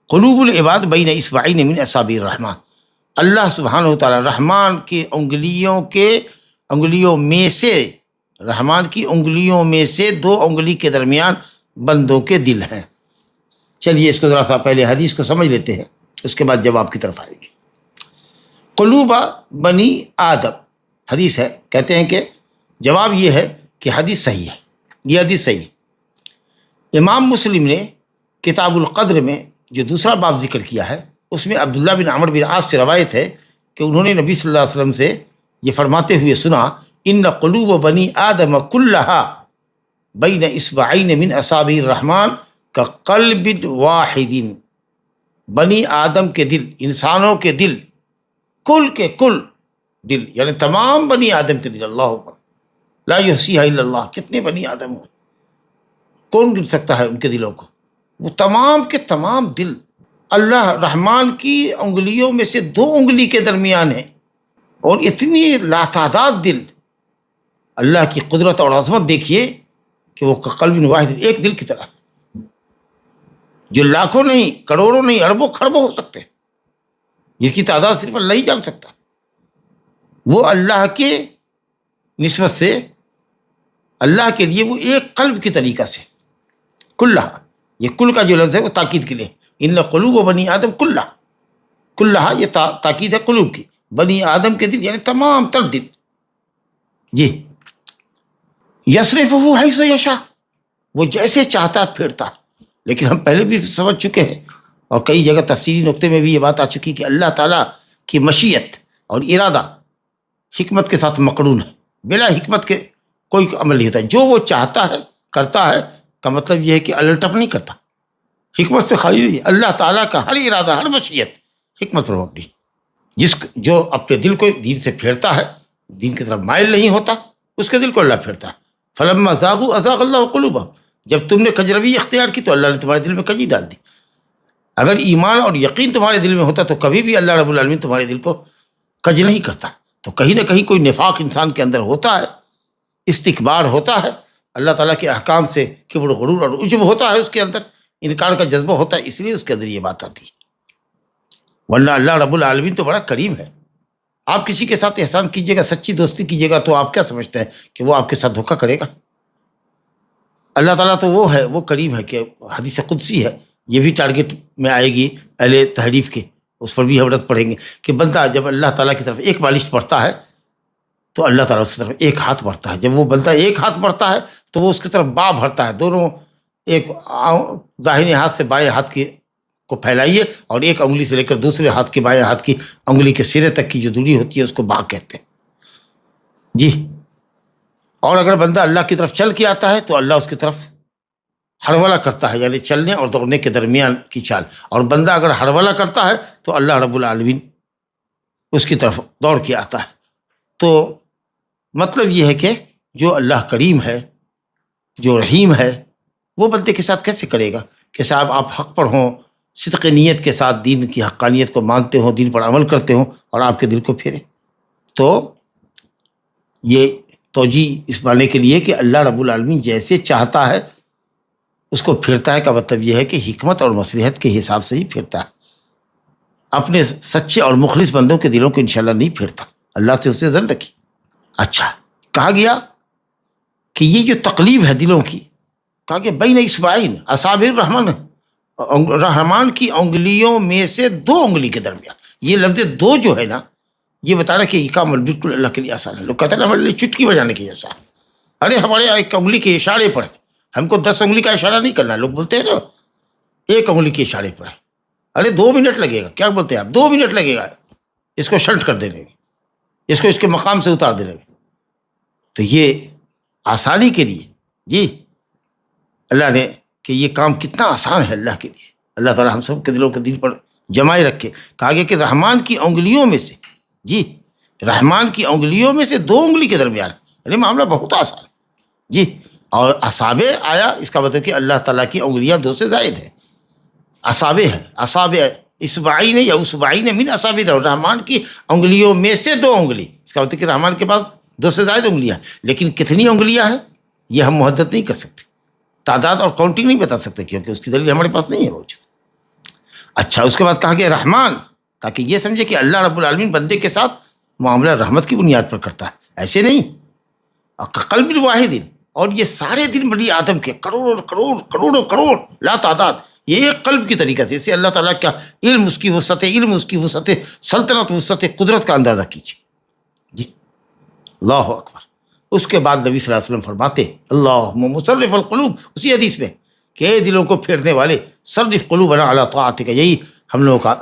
قلوب العباد بین اصبعین من اصابع الرحمن، اللہ سبحانہ و تعالیٰ رحمان کی انگلیوں میں سے، رحمان کی انگلیوں میں سے دو انگلی کے درمیان بندوں کے دل ہیں۔ چلیے اس کو ذرا سا پہلے حدیث کو سمجھ لیتے ہیں، اس کے بعد جواب کی طرف آئیں گے۔ قلوب بنی آدم حدیث ہے، کہتے ہیں کہ جواب یہ ہے کہ حدیث صحیح ہے، یہ حدیث صحیح ہے۔ امام مسلم نے کتاب القدر میں جو دوسرا باب ذکر کیا ہے، اس میں عبداللہ بن عمرو بن عاص سے روایت ہے کہ انہوں نے نبی صلی اللہ علیہ وسلم سے یہ فرماتے ہوئے سنا، ان قلوب بنی آدم کلہا بین اصبعین من اصابع الرحمن کقلب واحد، بنی آدم کے دل، انسانوں کے دل، کل کے کل دل، یعنی تمام بنی آدم کے دل، اللہ اکبر، لا یحصیہا الا اللہ، کتنے بنی آدم ہیں، کون گن سکتا ہے ان کے دلوں کو؟ وہ تمام کے تمام دل اللہ رحمان کی انگلیوں میں سے دو انگلی کے درمیان ہیں، اور اتنی لاتعداد دل، اللہ کی قدرت اور عظمت دیکھیے کہ وہ قلب واحد، ایک دل کی طرح، جو لاکھوں نہیں، کروڑوں نہیں، اربوں کھربوں ہو سکتے ہیں، جس کی تعداد صرف اللہ ہی جان سکتا، وہ اللہ کے نسبت سے، اللہ کے لیے وہ ایک قلب کی طریقہ سے، کلہا، یہ کل کا جو لفظ ہے وہ تاکید کے لیے، ان قلوب بنی آدم کلہا یہ تاکید ہے قلوب کی، بنی آدم کے دل یعنی تمام تر دل۔ جی، یصرفہ حیث یشاء، وہ جیسے چاہتا پھیرتا، لیکن ہم پہلے بھی سمجھ چکے ہیں اور کئی جگہ تفصیلی نقطے میں بھی یہ بات آ چکی کہ اللہ تعالیٰ کی مشیت اور ارادہ حکمت کے ساتھ مقرون ہے، بلا حکمت کے کوئی عمل نہیں ہوتا، جو وہ چاہتا ہے کرتا ہے، کا مطلب یہ ہے کہ الٹپ نہیں کرتا، حکمت سے خالی نہیں۔ اللہ تعالیٰ کا ہر ارادہ، ہر مشیت حکمت پر مبنی، جو اپنے دل کو دین سے پھیرتا ہے، دین کی طرف مائل نہیں ہوتا، اس کے دل کو اللہ پھیرتا ہے۔ فلما زاغوا ازاغ اللہ قلوبهم، جب تم نے کجروی اختیار کی تو اللہ نے تمہارے دل میں کجی ڈال دی۔ اگر ایمان اور یقین تمہارے دل میں ہوتا تو کبھی بھی اللہ رب العالمین تمہارے دل کو کج نہیں کرتا۔ تو کہیں نہ کہیں کوئی نفاق انسان کے اندر ہوتا ہے، استکبار ہوتا ہے، اللہ تعالیٰ کے احکام سے کبر و غرور اور عجب ہوتا ہے، اس کے اندر انکار کا جذبہ ہوتا ہے، اس لیے اس کے اندر یہ بات آتی ہے۔ ورنہ اللہ رب العالمین تو بڑا کریم ہے۔ آپ کسی کے ساتھ احسان کیجیے گا، سچی دوستی کیجیے گا، تو آپ کیا سمجھتے ہیں کہ وہ آپ کے ساتھ دھوکہ کرے گا؟ اللہ تعالیٰ تو وہ ہے، وہ کریم ہے کہ حدیث قدسی ہے، یہ بھی ٹارگٹ میں آئے گی اہل تحریف کے، اس پر بھی عبرت پڑھیں گے کہ بندہ جب اللہ تعالیٰ کی طرف ایک بالش پڑھتا ہے تو اللہ تعالیٰ اس کی طرف ایک ہاتھ بڑھتا ہے. جب وہ بندہ ایک ہاتھ بڑھتا ہے تو وہ اس کی طرف با بھرتا ہے. دونوں ایک داہنے ہاتھ سے بائیں ہاتھ کی کو پھیلائیے اور ایک انگلی سے لے کر دوسرے ہاتھ کی بائیں ہاتھ کی انگلی کے سرے تک کی جو دوری ہوتی ہے اس کو با کہتے ہیں جی. اور اگر بندہ اللہ کی طرف چل کے آتا ہے تو اللہ اس کی طرف ہرولہ کرتا ہے، یعنی چلنے اور دوڑنے کے درمیان کی چال. اور بندہ اگر ہرولہ کرتا ہے تو اللہ رب العالمین اس کی طرف دوڑ کے آتا ہے. تو مطلب یہ ہے کہ جو اللہ کریم ہے، جو رحیم ہے، وہ بندے کے ساتھ کیسے کرے گا کہ صاحب آپ حق پر ہوں، صدق نیت کے ساتھ دین کی حقانیت کو مانتے ہوں، دین پر عمل کرتے ہوں، اور آپ کے دل کو پھرے. تو یہ توجیہ اس معنی کے لیے کہ اللہ رب العالمین جیسے چاہتا ہے اس کو پھرتا ہے، کا مطلب یہ ہے کہ حکمت اور مصلحت کے حساب سے ہی پھرتا ہے. اپنے سچے اور مخلص بندوں کے دلوں کو انشاءاللہ نہیں پھرتا. اللہ سے اسے ظن رکھی. اچھا، کہا گیا کہ یہ جو تقلیب ہے دلوں کی، کہا کہ بین اصبعین اصابع الرحمن، رحمان کی انگلیوں میں سے دو انگلی کے درمیان. یہ لفظ دو جو ہے نا، یہ بتا رہا کہ یہ کام بالکل اللہ کے لیے آسان ہے. لوگ کہتے ہیں ہمارے لیے چٹکی بجانے کے جیسا. ارے ہمارے ایک انگلی کے اشارے پر ہے، ہم کو 10 انگلی کا اشارہ نہیں کرنا. لوگ بولتے ہیں نا ایک انگلی کے اشارے پر ہے. ارے 2 منٹ لگے گا. کیا بولتے ہیں آپ؟ 2 منٹ لگے گا اس کو شلٹ کر دینے میں، اس کو اس کے مقام سے اتار دینے میں. تو یہ آسانی کے لیے جی اللہ نے کہ یہ کام کتنا آسان ہے اللہ کے لیے. اللہ تعالیٰ ہم سب کے دلوں کے دل پر جمائے رکھے. کہا گیا کہ رحمان کی انگلیوں میں سے، جی رحمان کی انگلیوں میں سے 2 انگلی کے درمیان، یعنی معاملہ بہت آسان جی. اور اصابع آیا، اس کا مطلب کہ اللہ تعالیٰ کی انگلیاں 2 سے زائد ہیں. اصابع ہے، اصابع اصبعین یا اصبعین من اصابع، رحمان کی انگلیوں میں سے 2 انگلی. اس کا مطلب کہ رحمان کے پاس 2 سے زائد انگلیاں. لیکن کتنی انگلیاں ہیں یہ ہم محدد نہیں کر سکتے، تعداد اور کاؤنٹنگ نہیں بتا سکتے، کیونکہ اس کی دلیل ہمارے پاس نہیں ہے موجود. اچھا، اس کے بعد کہا گیا رحمان، تاکہ یہ سمجھے کہ اللہ رب العالمین بندے کے ساتھ معاملہ رحمت کی بنیاد پر کرتا ہے، ایسے نہیں. قلب الواحد، اور یہ سارے دن بنی آدم کے کروڑوں کروڑ کروڑوں کروڑ لا تعداد، یہ ایک قلب کی طریقہ سے. اسے اللہ تعالیٰ کا علم، اس کی وسعت علم، اس کی وسعت سلطنت، وسعت قدرت کا اندازہ کیجیے جی. اللہ اکبر. اس کے بعد نبی صلی اللہ علیہ وسلم فرماتے اللہم مصرف القلوب، اسی حدیث میں کہ اے دلوں کو پھیرنے والے، صرف قلوبنا علی طاعتک. یہی ہم لوگوں کا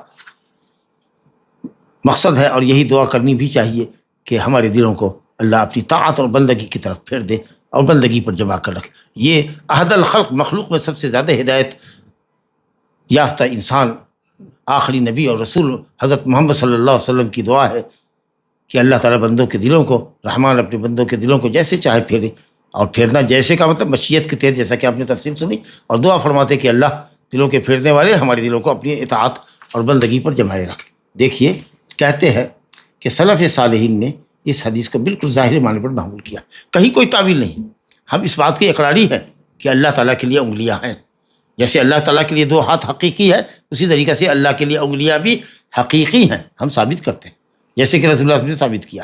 مقصد ہے، اور یہی دعا کرنی بھی چاہیے کہ ہمارے دلوں کو اللہ اپنی طاعت اور بندگی کی طرف پھیر دے اور بندگی پر جمع کر رکھے. یہ احد الخلق، مخلوق میں سب سے زیادہ ہدایت یافتہ انسان، آخری نبی اور رسول حضرت محمد صلی اللہ علیہ وسلم کی دعا ہے کہ اللہ تعالیٰ بندوں کے دلوں کو، رحمان اپنے بندوں کے دلوں کو جیسے چاہے پھیرے. اور پھیرنا جیسے کا مطلب مشیت کے تحت، جیسا کہ آپ نے تفصیل سنی. اور دعا فرماتے کہ اللہ دلوں کے پھیرنے والے ہمارے دلوں کو اپنی اطاعت اور بندگی پر جمائے رکھے. دیکھیے کہتے ہیں کہ سلف صالحین نے اس حدیث کو بالکل ظاہر معنی پر معمول کیا، کہیں کوئی تعویل نہیں. ہم اس بات کے اقراری ہیں کہ اللہ تعالیٰ کے لیے انگلیاں ہیں. جیسے اللہ تعالیٰ کے لیے 2 ہاتھ حقیقی ہے، اسی طریقے سے اللہ کے لیے انگلیاں بھی حقیقی ہیں. ہم ثابت کرتے ہیں، جیسے کہ رسول اللہ نے ثابت کیا.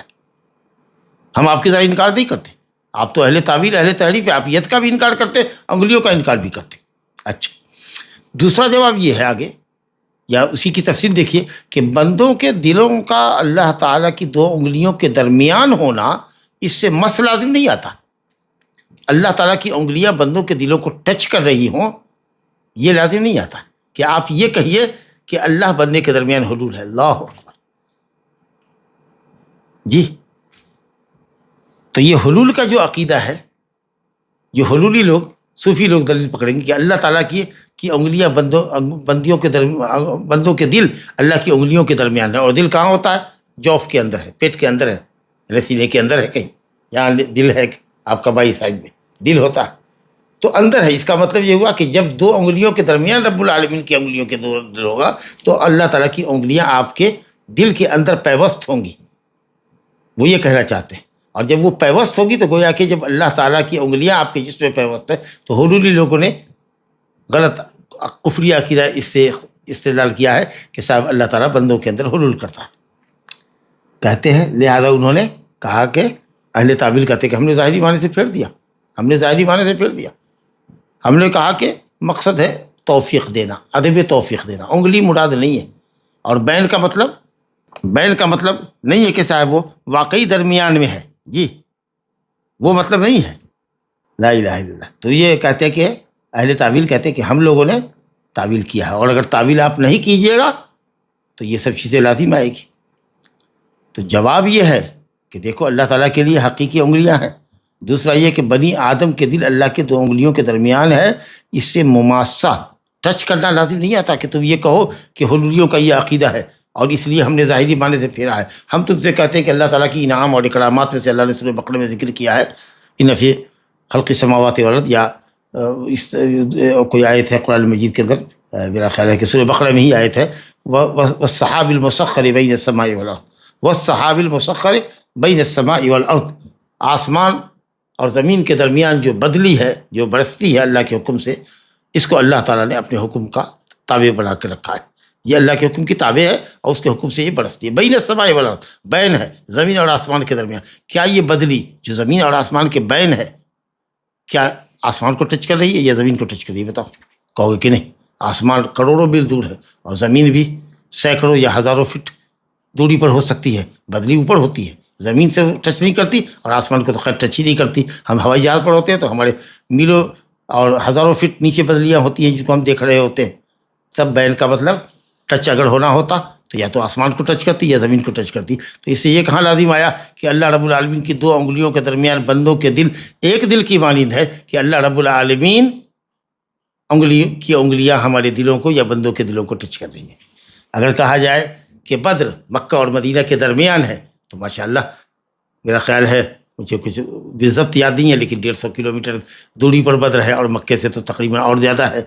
ہم آپ کے ذرا انکار نہیں کرتے. آپ تو اہل تعویل، اہل تحریف، عافیت کا بھی انکار کرتے، انگلیوں کا انکار بھی کرتے. اچھا، دوسرا جواب یہ ہے آگے، یا اسی کی تفصیل دیکھیے کہ بندوں کے دلوں کا اللہ تعالیٰ کی 2 انگلیوں کے درمیان ہونا، اس سے مس لازم نہیں آتا. اللہ تعالیٰ کی انگلیاں بندوں کے دلوں کو ٹچ کر رہی ہوں، یہ لازم نہیں آتا کہ آپ یہ کہیے کہ اللہ بندے کے درمیان حلول ہے. اللہ اکبر جی. تو یہ حلول کا جو عقیدہ ہے، یہ حلولی لوگ، صوفی لوگ دلیل پکڑیں گے کہ اللہ تعالیٰ کی انگلیاں بندوں کے دل اللہ کی انگلیوں کے درمیان ہے. اور دل کہاں ہوتا ہے؟ جوف کے اندر ہے، پیٹ کے اندر ہے، سینے کے اندر ہے. کہیں یہاں دل ہے آپ کا بائیں سائڈ میں دل ہوتا ہے، تو اندر ہے. اس کا مطلب یہ ہوا کہ جب 2 انگلیوں کے درمیان رب العالمین کی انگلیوں کے 2 دل ہوگا تو اللہ تعالیٰ کی انگلیاں آپ کے دل کے اندر پیوست ہوں گی. وہ یہ کہنا چاہتے ہیں. اور جب وہ پیوست ہوگی تو گویا کہ جب اللہ تعالیٰ کی انگلیاں آپ کے جسم میں پیوست ہے، تو حلولی لوگوں نے غلط کفری عقیدہ اس سے استدلال کیا ہے کہ صاحب اللہ تعالیٰ بندوں کے اندر حلول کرتا ہے. کہتے ہیں لہذا انہوں نے کہا کہ اہل تعویل کہتے ہیں کہ ہم نے ظاہری معنی سے پھیر دیا، ہم نے ظاہری معنی سے پھیر دیا. ہم نے کہا کہ مقصد ہے توفیق دینا، ادب توفیق دینا. انگلی مراد نہیں ہے. اور بین کا مطلب نہیں ہے کہ صاحب وہ واقعی درمیان میں ہے، جی وہ مطلب نہیں ہے، لا الہ الا اللہ۔ تو یہ کہتے ہیں کہ اہل تعویل کہتے ہیں کہ ہم لوگوں نے تعویل کیا ہے، اور اگر تعویل آپ نہیں کیجیے گا تو یہ سب چیزیں لازم آئے گی۔ تو جواب یہ ہے کہ دیکھو اللہ تعالیٰ کے لیے حقیقی انگلیاں ہیں، دوسرا یہ کہ بنی آدم کے دل اللہ کے 2 انگلیوں کے درمیان ہے، اس سے مماسہ ٹچ کرنا لازم نہیں آتا کہ تم یہ کہو کہ حلولیوں کا یہ عقیدہ ہے اور اس لیے ہم نے ظاہری معنی سے پھیرا ہے۔ ہم تم سے کہتے ہیں کہ اللہ تعالیٰ کی انعام اور اکرامات میں سے اللہ نے سورہ بقرہ میں ذکر کیا ہے، ان فی خلق السماوات والارض، یا اس کوئی آیت ہے قرآن مجید کے اندر، میرا خیال ہے کہ سورہ بقرہ میں ہی آیت ہے، والسحاب المسخر بین السماء والارض، والسحاب المسخر بین السماء والارض، آسمان اور زمین کے درمیان جو بدلی ہے، جو برستی ہے اللہ کے حکم سے، اس کو اللہ تعالیٰ نے اپنے حکم کا تابع بنا کے رکھا ہے، یہ اللہ کے حکم کی تابع ہے اور اس کے حکم سے یہ برستی ہے۔ بین السماء والارض، بین ہے زمین اور آسمان کے درمیان، کیا یہ بدلی جو زمین اور آسمان کے بین ہے کیا آسمان کو ٹچ کر رہی ہے یا زمین کو ٹچ کر رہی ہے؟ بتاؤ، کہو گے کہ نہیں، آسمان کروڑوں میل دور ہے اور زمین بھی سینکڑوں یا ہزاروں فٹ دوری پر ہو سکتی ہے، بدلی اوپر ہوتی ہے، زمین سے ٹچ نہیں کرتی اور آسمان کو تو خیر ٹچ ہی نہیں کرتی۔ ہم ہوائی جہاز پر ہوتے ہیں تو ہمارے میلوں اور ہزاروں فٹ نیچے بدلیاں ہوتی ہیں جس کو ہم دیکھ رہے ہوتے ہیں، تب بین کا مطلب ٹچ اگر ہونا ہوتا تو یا تو آسمان کو ٹچ کرتی یا زمین کو ٹچ کرتی۔ تو اس سے یہ کہاں لازم آیا کہ اللہ رب العالمین کی 2 انگلیوں کے درمیان بندوں کے دل ایک دل کی مانند ہے کہ اللہ رب العالمین انگلیاں ہمارے دلوں کو یا بندوں کے دلوں کو ٹچ کر رہی ہیں۔ اگر کہا جائے کہ بدر مکہ اور مدینہ کے درمیان ہے تو ماشاءاللہ میرا خیال ہے، مجھے کچھ بالضبط یاد نہیں ہے لیکن 150 کلومیٹر دوری پر بدر ہے، اور مکے سے تو تقریباً اور زیادہ ہے،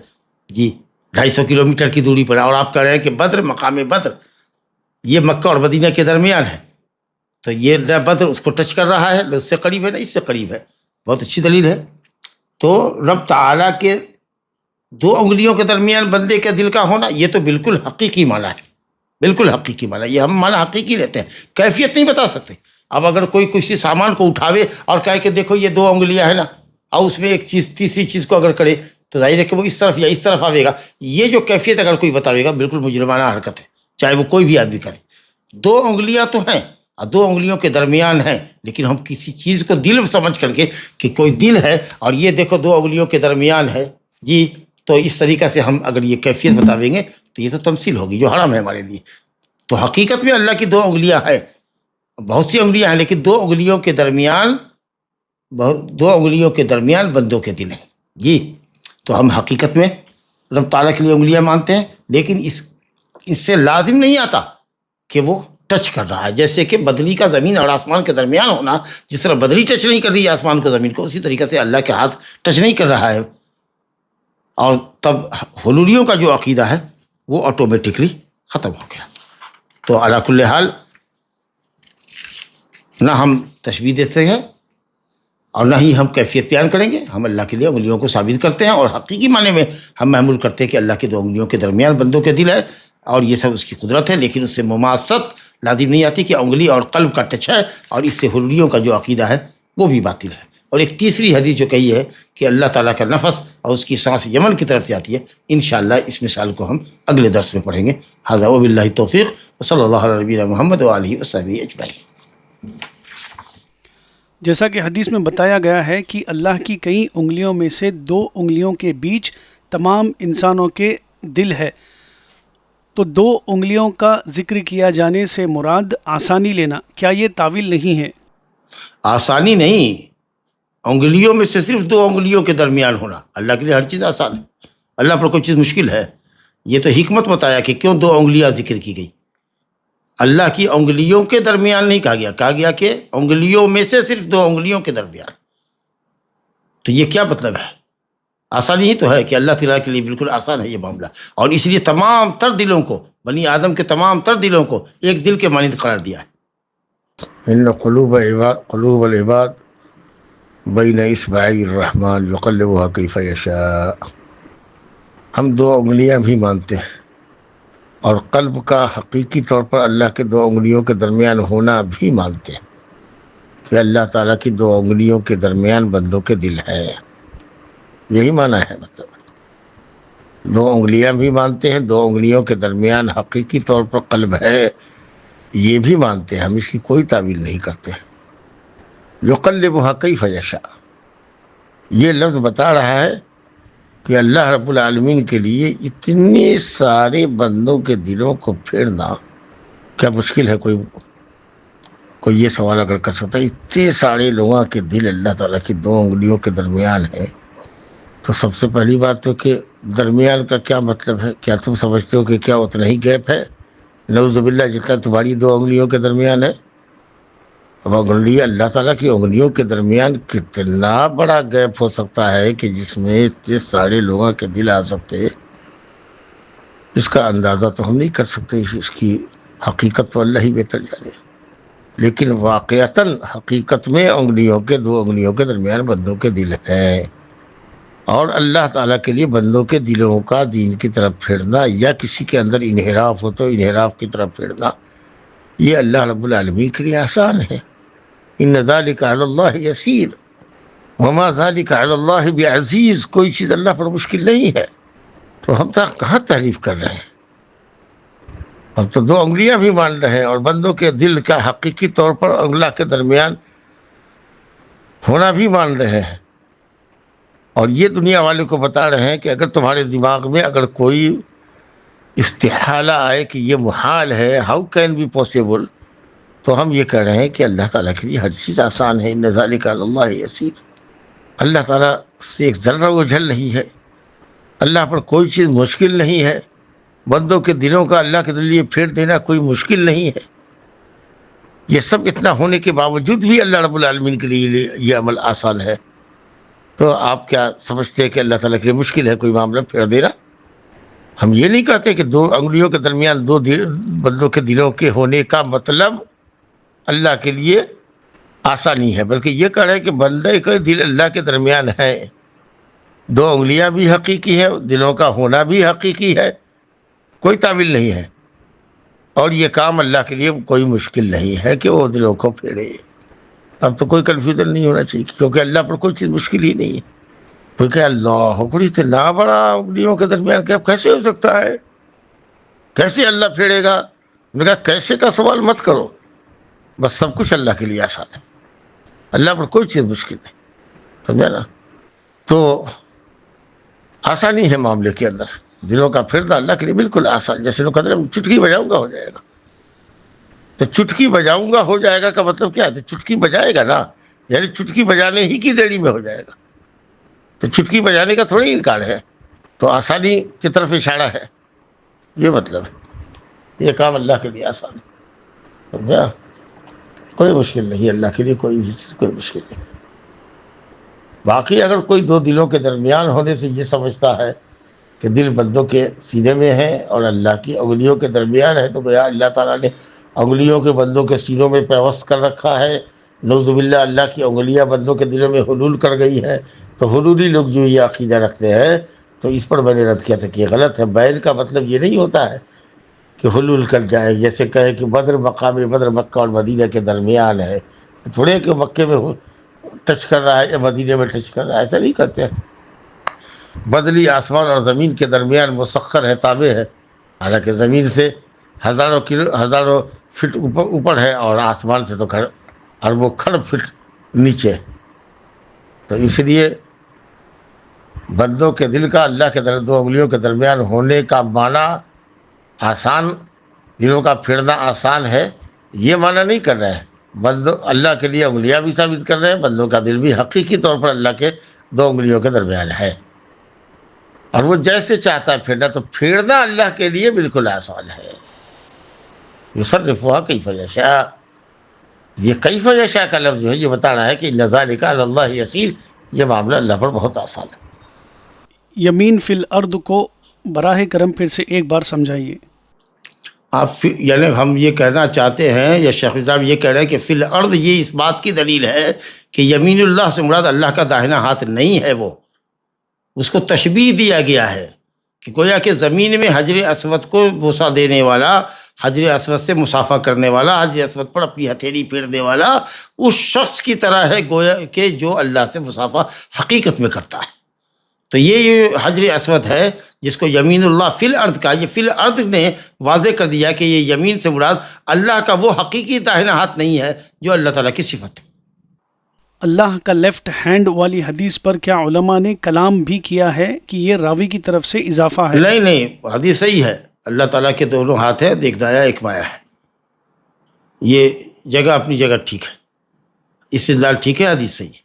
جی 250 کلومیٹر کی دوری پر ہے، اور آپ کہہ رہے ہیں کہ بدر، مقام بدر یہ مکہ اور مدینہ کے درمیان ہے، تو یہ بدر اس کو ٹچ کر رہا ہے، اس سے قریب ہے نا، اس سے قریب ہے، بہت اچھی دلیل ہے۔ تو رب تعالیٰ کے 2 انگلیوں کے درمیان بندے کے دل کا ہونا یہ تو بالکل حقیقی معنی ہے، بالکل حقیقی معنی، یہ ہم معنی حقیقی لیتے ہیں، کیفیت نہیں بتا سکتے۔ اب اگر کوئی کسی سامان کو اٹھاوے اور کہے کہ دیکھو یہ 2 انگلیاں ہیں نا، اور اس میں ایک چیز تیسری چیز کو اگر کرے تو ظاہر ہے کہ وہ اس طرف یا اس طرف آئے گا، یہ جو کیفیت اگر کوئی بتاوے گا بالکل مجرمانہ حرکت ہے، چاہے وہ کوئی بھی آدمی کرے۔ 2 انگلیاں تو ہیں اور 2 انگلیوں کے درمیان ہیں، لیکن ہم کسی چیز کو دل سمجھ کر کے کہ کوئی دل ہے اور یہ دیکھو 2 انگلیوں کے درمیان ہے، جی تو اس طریقہ سے ہم اگر یہ کیفیت بتاویں گے تو یہ تو تمثیل ہوگی جو حرام ہے ہمارے لیے۔ تو حقیقت میں اللہ کی 2 انگلیاں ہیں، بہت سی انگلیاں ہیں، لیکن 2 انگلیوں کے درمیان بندوں کے دل ہیں، جی تو ہم حقیقت میں رب تعالیٰ کے لیے انگلیاں مانتے ہیں، لیکن اس سے لازم نہیں آتا کہ وہ ٹچ کر رہا ہے، جیسے کہ بدلی کا زمین اور آسمان کے درمیان ہونا، جس طرح بدلی ٹچ نہیں کر رہی ہے آسمان کو زمین کو، اسی طریقہ سے اللہ کے ہاتھ ٹچ نہیں کر رہا ہے، اور تب حلولیوں کا جو عقیدہ ہے وہ آٹومیٹکلی ختم ہو گیا۔ تو علی کل حال نہ ہم تشبیہ دیتے ہیں اور نہ ہی ہم کیفیت بیان کریں گے، ہم اللہ کے لیے انگلیوں کو ثابت کرتے ہیں اور حقیقی معنی میں ہم محمول کرتے ہیں کہ اللہ کی 2 انگلیوں کے درمیان بندوں کے دل ہے اور یہ سب اس کی قدرت ہے، لیکن اس سے مماست لازم نہیں آتی کہ انگلی اور قلب کا ٹچ ہے، اور اس سے حلولیوں کا جو عقیدہ ہے وہ بھی باطل ہے۔ اور ایک تیسری حدیث جو کہی ہے کہ اللہ تعالیٰ کا نفس اور اس کی سانس یمن کی طرف سے آتی ہے، انشاءاللہ اس مثال کو ہم اگلے درس میں پڑھیں گے۔ ھذا وباللہ توفیق، وصلی اللہ علی نبینا محمد وآلہ وصحبہ اجمعین۔ جیسا کہ حدیث میں بتایا گیا ہے کہ اللہ کی کئی انگلیوں میں سے 2 انگلیوں کے بیچ تمام انسانوں کے دل ہے، تو 2 انگلیوں کا ذکر کیا جانے سے مراد آسانی لینا، کیا یہ تعویل نہیں ہے؟ آسانی نہیں، انگلیوں میں سے صرف 2 انگلیوں کے درمیان ہونا، اللہ کے لیے ہر چیز آسان ہے، اللہ پر کوئی چیز مشکل ہے؟ یہ تو حکمت بتایا کہ کیوں 2 انگلیاں ذکر کی گئی، اللہ کی انگلیوں کے درمیان نہیں کہا گیا کہ انگلیوں میں سے صرف 2 انگلیوں کے درمیان، تو یہ کیا مطلب ہے؟ آسانی ہی تو ہے کہ اللہ تعالیٰ کے لیے بالکل آسان ہے یہ معاملہ، اور اس لیے تمام تر دلوں کو، بنی آدم کے تمام تر دلوں کو ایک دل کے مانند قرار دیا ہے۔ ان قلوب العباد بین اصبعی الرحمن یقلبها کیف یشاء، ہم 2 انگلیاں بھی مانتے ہیں، اور قلب کا حقیقی طور پر اللہ کے 2 انگلیوں کے درمیان ہونا بھی مانتے ہیں کہ اللہ تعالیٰ کی 2 انگلیوں کے درمیان بندوں کے دل ہے، یہی معنی ہے مطلب۔ دو انگلیاں بھی مانتے ہیں، دو انگلیوں کے درمیان حقیقی طور پر قلب ہے، یہ بھی مانتے ہیں، ہم اس کی کوئی تعویل نہیں کرتے۔ یقلبها کیف یشاء، یہ لفظ بتا رہا ہے کہ اللہ رب العالمین کے لیے اتنے سارے بندوں کے دلوں کو پھیرنا کیا مشکل ہے؟ کوئی یہ سوال اگر کر سکتا ہے، اتنے سارے لوگوں کے دل اللہ تعالیٰ کی دو انگلیوں کے درمیان ہے، تو سب سے پہلی بات تو کہ درمیان کا کیا مطلب ہے؟ کیا تم سمجھتے ہو کہ کیا اتنا ہی گیپ ہے؟ نعوذ باللہ، جتنا تمہاری دو انگلیوں کے درمیان ہے۔ اب انگلی اللہ تعالیٰ کی انگلیوں کے درمیان کتنا بڑا گیپ ہو سکتا ہے کہ جس میں اتنے سارے لوگوں کے دل آ سکتے، اس کا اندازہ تو ہم نہیں کر سکتے، اس کی حقیقت تو اللہ ہی بہتر جانے۔ لیکن واقعتاً حقیقت میں دو انگلیوں کے درمیان بندوں کے دل ہیں، اور اللہ تعالیٰ کے لیے بندوں کے دلوں کا دین کی طرف پھیرنا یا کسی کے اندر انحراف ہو تو انحراف کی طرف پھیرنا، یہ اللہ رب العالمین کے لیے آسان ہے۔ ان ذلک علی اللہ یسیر وما ذلک علی اللہ بعزیز، کوئی چیز اللہ پر مشکل نہیں ہے۔ تو ہم کہاں تعریف کر رہے ہیں؟ ہم تو دو انگلیاں بھی مان رہے ہیں، اور بندوں کے دل کا حقیقی طور پر اللہ کے درمیان ہونا بھی مان رہے ہیں، اور یہ دنیا والے کو بتا رہے ہیں کہ اگر تمہارے دماغ میں اگر کوئی استحالہ آئے کہ یہ محال ہے، ہاؤ کین بی پاسبل، تو ہم یہ کہہ رہے ہیں کہ اللہ تعالیٰ کے لیے ہر چیز آسان ہے۔ ان ذالک علی اللہ یسیر، اللہ تعالیٰ سے ایک ذرہ اوجھل نہیں ہے، اللہ پر کوئی چیز مشکل نہیں ہے، بندوں کے دلوں کا اللہ کے لیے پھیر دینا کوئی مشکل نہیں ہے۔ یہ سب اتنا ہونے کے باوجود بھی اللہ رب العالمین کے لیے یہ عمل آسان ہے، تو آپ کیا سمجھتے ہیں کہ اللہ تعالیٰ کے لیے مشکل ہے کوئی معاملہ پھیر دینا؟ ہم یہ نہیں کہتے کہ دو انگلیوں کے درمیان بندوں کے دلوں کے ہونے کا مطلب اللہ کے لیے آسانی ہے، بلکہ یہ کہہ رہے ہیں کہ بندے کا دل اللہ کے درمیان ہے، دو انگلیاں بھی حقیقی ہے، دلوں کا ہونا بھی حقیقی ہے، کوئی تعویل نہیں ہے، اور یہ کام اللہ کے لیے کوئی مشکل نہیں ہے کہ وہ دلوں کو پھیرے۔ اب تو کوئی کنفیوژن نہیں ہونا چاہیے، کیونکہ اللہ پر کوئی چیز مشکل ہی نہیں ہے۔ کیونکہ اللہ بڑی اتنا بڑا انگلیوں کے درمیان کیا کیسے ہو سکتا ہے؟ کیسے اللہ پھیرے گا؟ میں نے کہا کیسے کا سوال مت کرو، بس سب کچھ اللہ کے لیے آسان ہے، اللہ پر کوئی چیز مشکل نہیں، سمجھا نا؟ تو آسانی ہے معاملے کے اندر، دلوں کا پھرنا اللہ کے لیے بالکل آسان، جیسے لوگ کہتے ہیں چٹکی بجاؤں گا ہو جائے گا، تو چٹکی بجاؤں گا ہو جائے گا کا مطلب کیا ہے؟ تو چٹکی بجائے گا نا، یعنی چٹکی بجانے ہی کی دیری میں ہو جائے گا، تو چٹکی بجانے کا تھوڑی انکار ہے، تو آسانی کی طرف اشارہ ہے، یہ مطلب ہے، یہ کام اللہ کے لیے آسان ہے، سمجھا؟ کوئی مشکل نہیں اللہ کے لیے، کوئی چیز کوئی مشکل نہیں۔ باقی اگر کوئی دو دلوں کے درمیان ہونے سے یہ سمجھتا ہے کہ دل بندوں کے سینے میں ہے اور اللہ کی انگلیوں کے درمیان ہے، تو گویا اللہ تعالیٰ نے انگلیوں کے بندوں کے سینوں میں پیوست کر رکھا ہے، نعوذ باللہ اللہ کی انگلیاں بندوں کے دلوں میں حلول کر گئی ہے۔ تو حلولی لوگ جو یہ عقیدہ رکھتے ہیں، تو اس پر میں نے رد کیا تھا کہ یہ غلط ہے۔ بین کا مطلب یہ نہیں ہوتا ہے کہ حلول کر جائے، جیسے کہے کہ بدر مقام بدر مکہ اور مدینہ کے درمیان ہے، تھوڑے کہ مکے میں ٹچ کر رہا ہے یا مدینہ میں ٹچ کر رہا ہے، ایسا نہیں کرتے ہیں۔ بدلی آسمان اور زمین کے درمیان مسخر ہے، تابع ہے، حالانکہ زمین سے ہزاروں فٹ اوپر ہے، اور آسمان سے تو اربوں کھرب فٹ نیچے۔ تو اس لیے بندوں کے دل کا اللہ کے دو انگلیوں کے درمیان ہونے کا معنی آسان، دلوں کا پھیرنا آسان ہے، یہ معنی نہیں کر رہے ہیں۔ بندوں اللہ کے لیے انگلیاں بھی ثابت کر رہے ہیں، بندوں کا دل بھی حقیقی طور پر اللہ کے دو انگلیوں کے درمیان ہے، اور وہ جیسے چاہتا ہے پھیرنا، تو پھیرنا اللہ کے لیے بالکل آسان ہے۔ یصرفها کیف یشاء، یہ کیف یشاء کا لفظ جو ہے یہ بتا رہا ہے کہ ان ذالک علی اللہ یسیر، یہ معاملہ اللہ پر بہت آسان ہے۔ یمین فی الارض کو براہ کرم پھر سے ایک بار سمجھائیے۔ آپ یعنی ہم یہ کہنا چاہتے ہیں، یا شیخ صاحب یہ کہہ رہے ہیں کہ فی الارض، یہ اس بات کی دلیل ہے کہ یمین اللہ سے مراد اللہ کا داہنا ہاتھ نہیں ہے، وہ اس کو تشبیہ دیا گیا ہے کہ گویا کہ زمین میں حجر اسود کو بوسہ دینے والا، حجر اسود سے مسافہ کرنے والا، حجر اسود پر اپنی ہتھیلی پھیرنے والا اس شخص کی طرح ہے گویا کہ جو اللہ سے مسافہ حقیقت میں کرتا ہے۔ تو یہ حجر اسود ہے جس کو یمین اللہ فی الارض کا، یہ فی الارض نے واضح کر دیا کہ یہ یمین سے مراد اللہ کا وہ حقیقی داہنا ہاتھ نہیں ہے جو اللہ تعالیٰ کی صفت ہے۔ اللہ کا لیفٹ ہینڈ والی حدیث پر کیا علماء نے کلام بھی کیا ہے کہ یہ راوی کی طرف سے اضافہ ہے؟ نہیں، حدیث صحیح ہے، اللہ تعالیٰ کے دونوں ہاتھ ہیں، ایک دایا ایک بایاں ہے، یہ جگہ اپنی جگہ ٹھیک ہے، استدلال ٹھیک ہے، حدیث صحیح ہے۔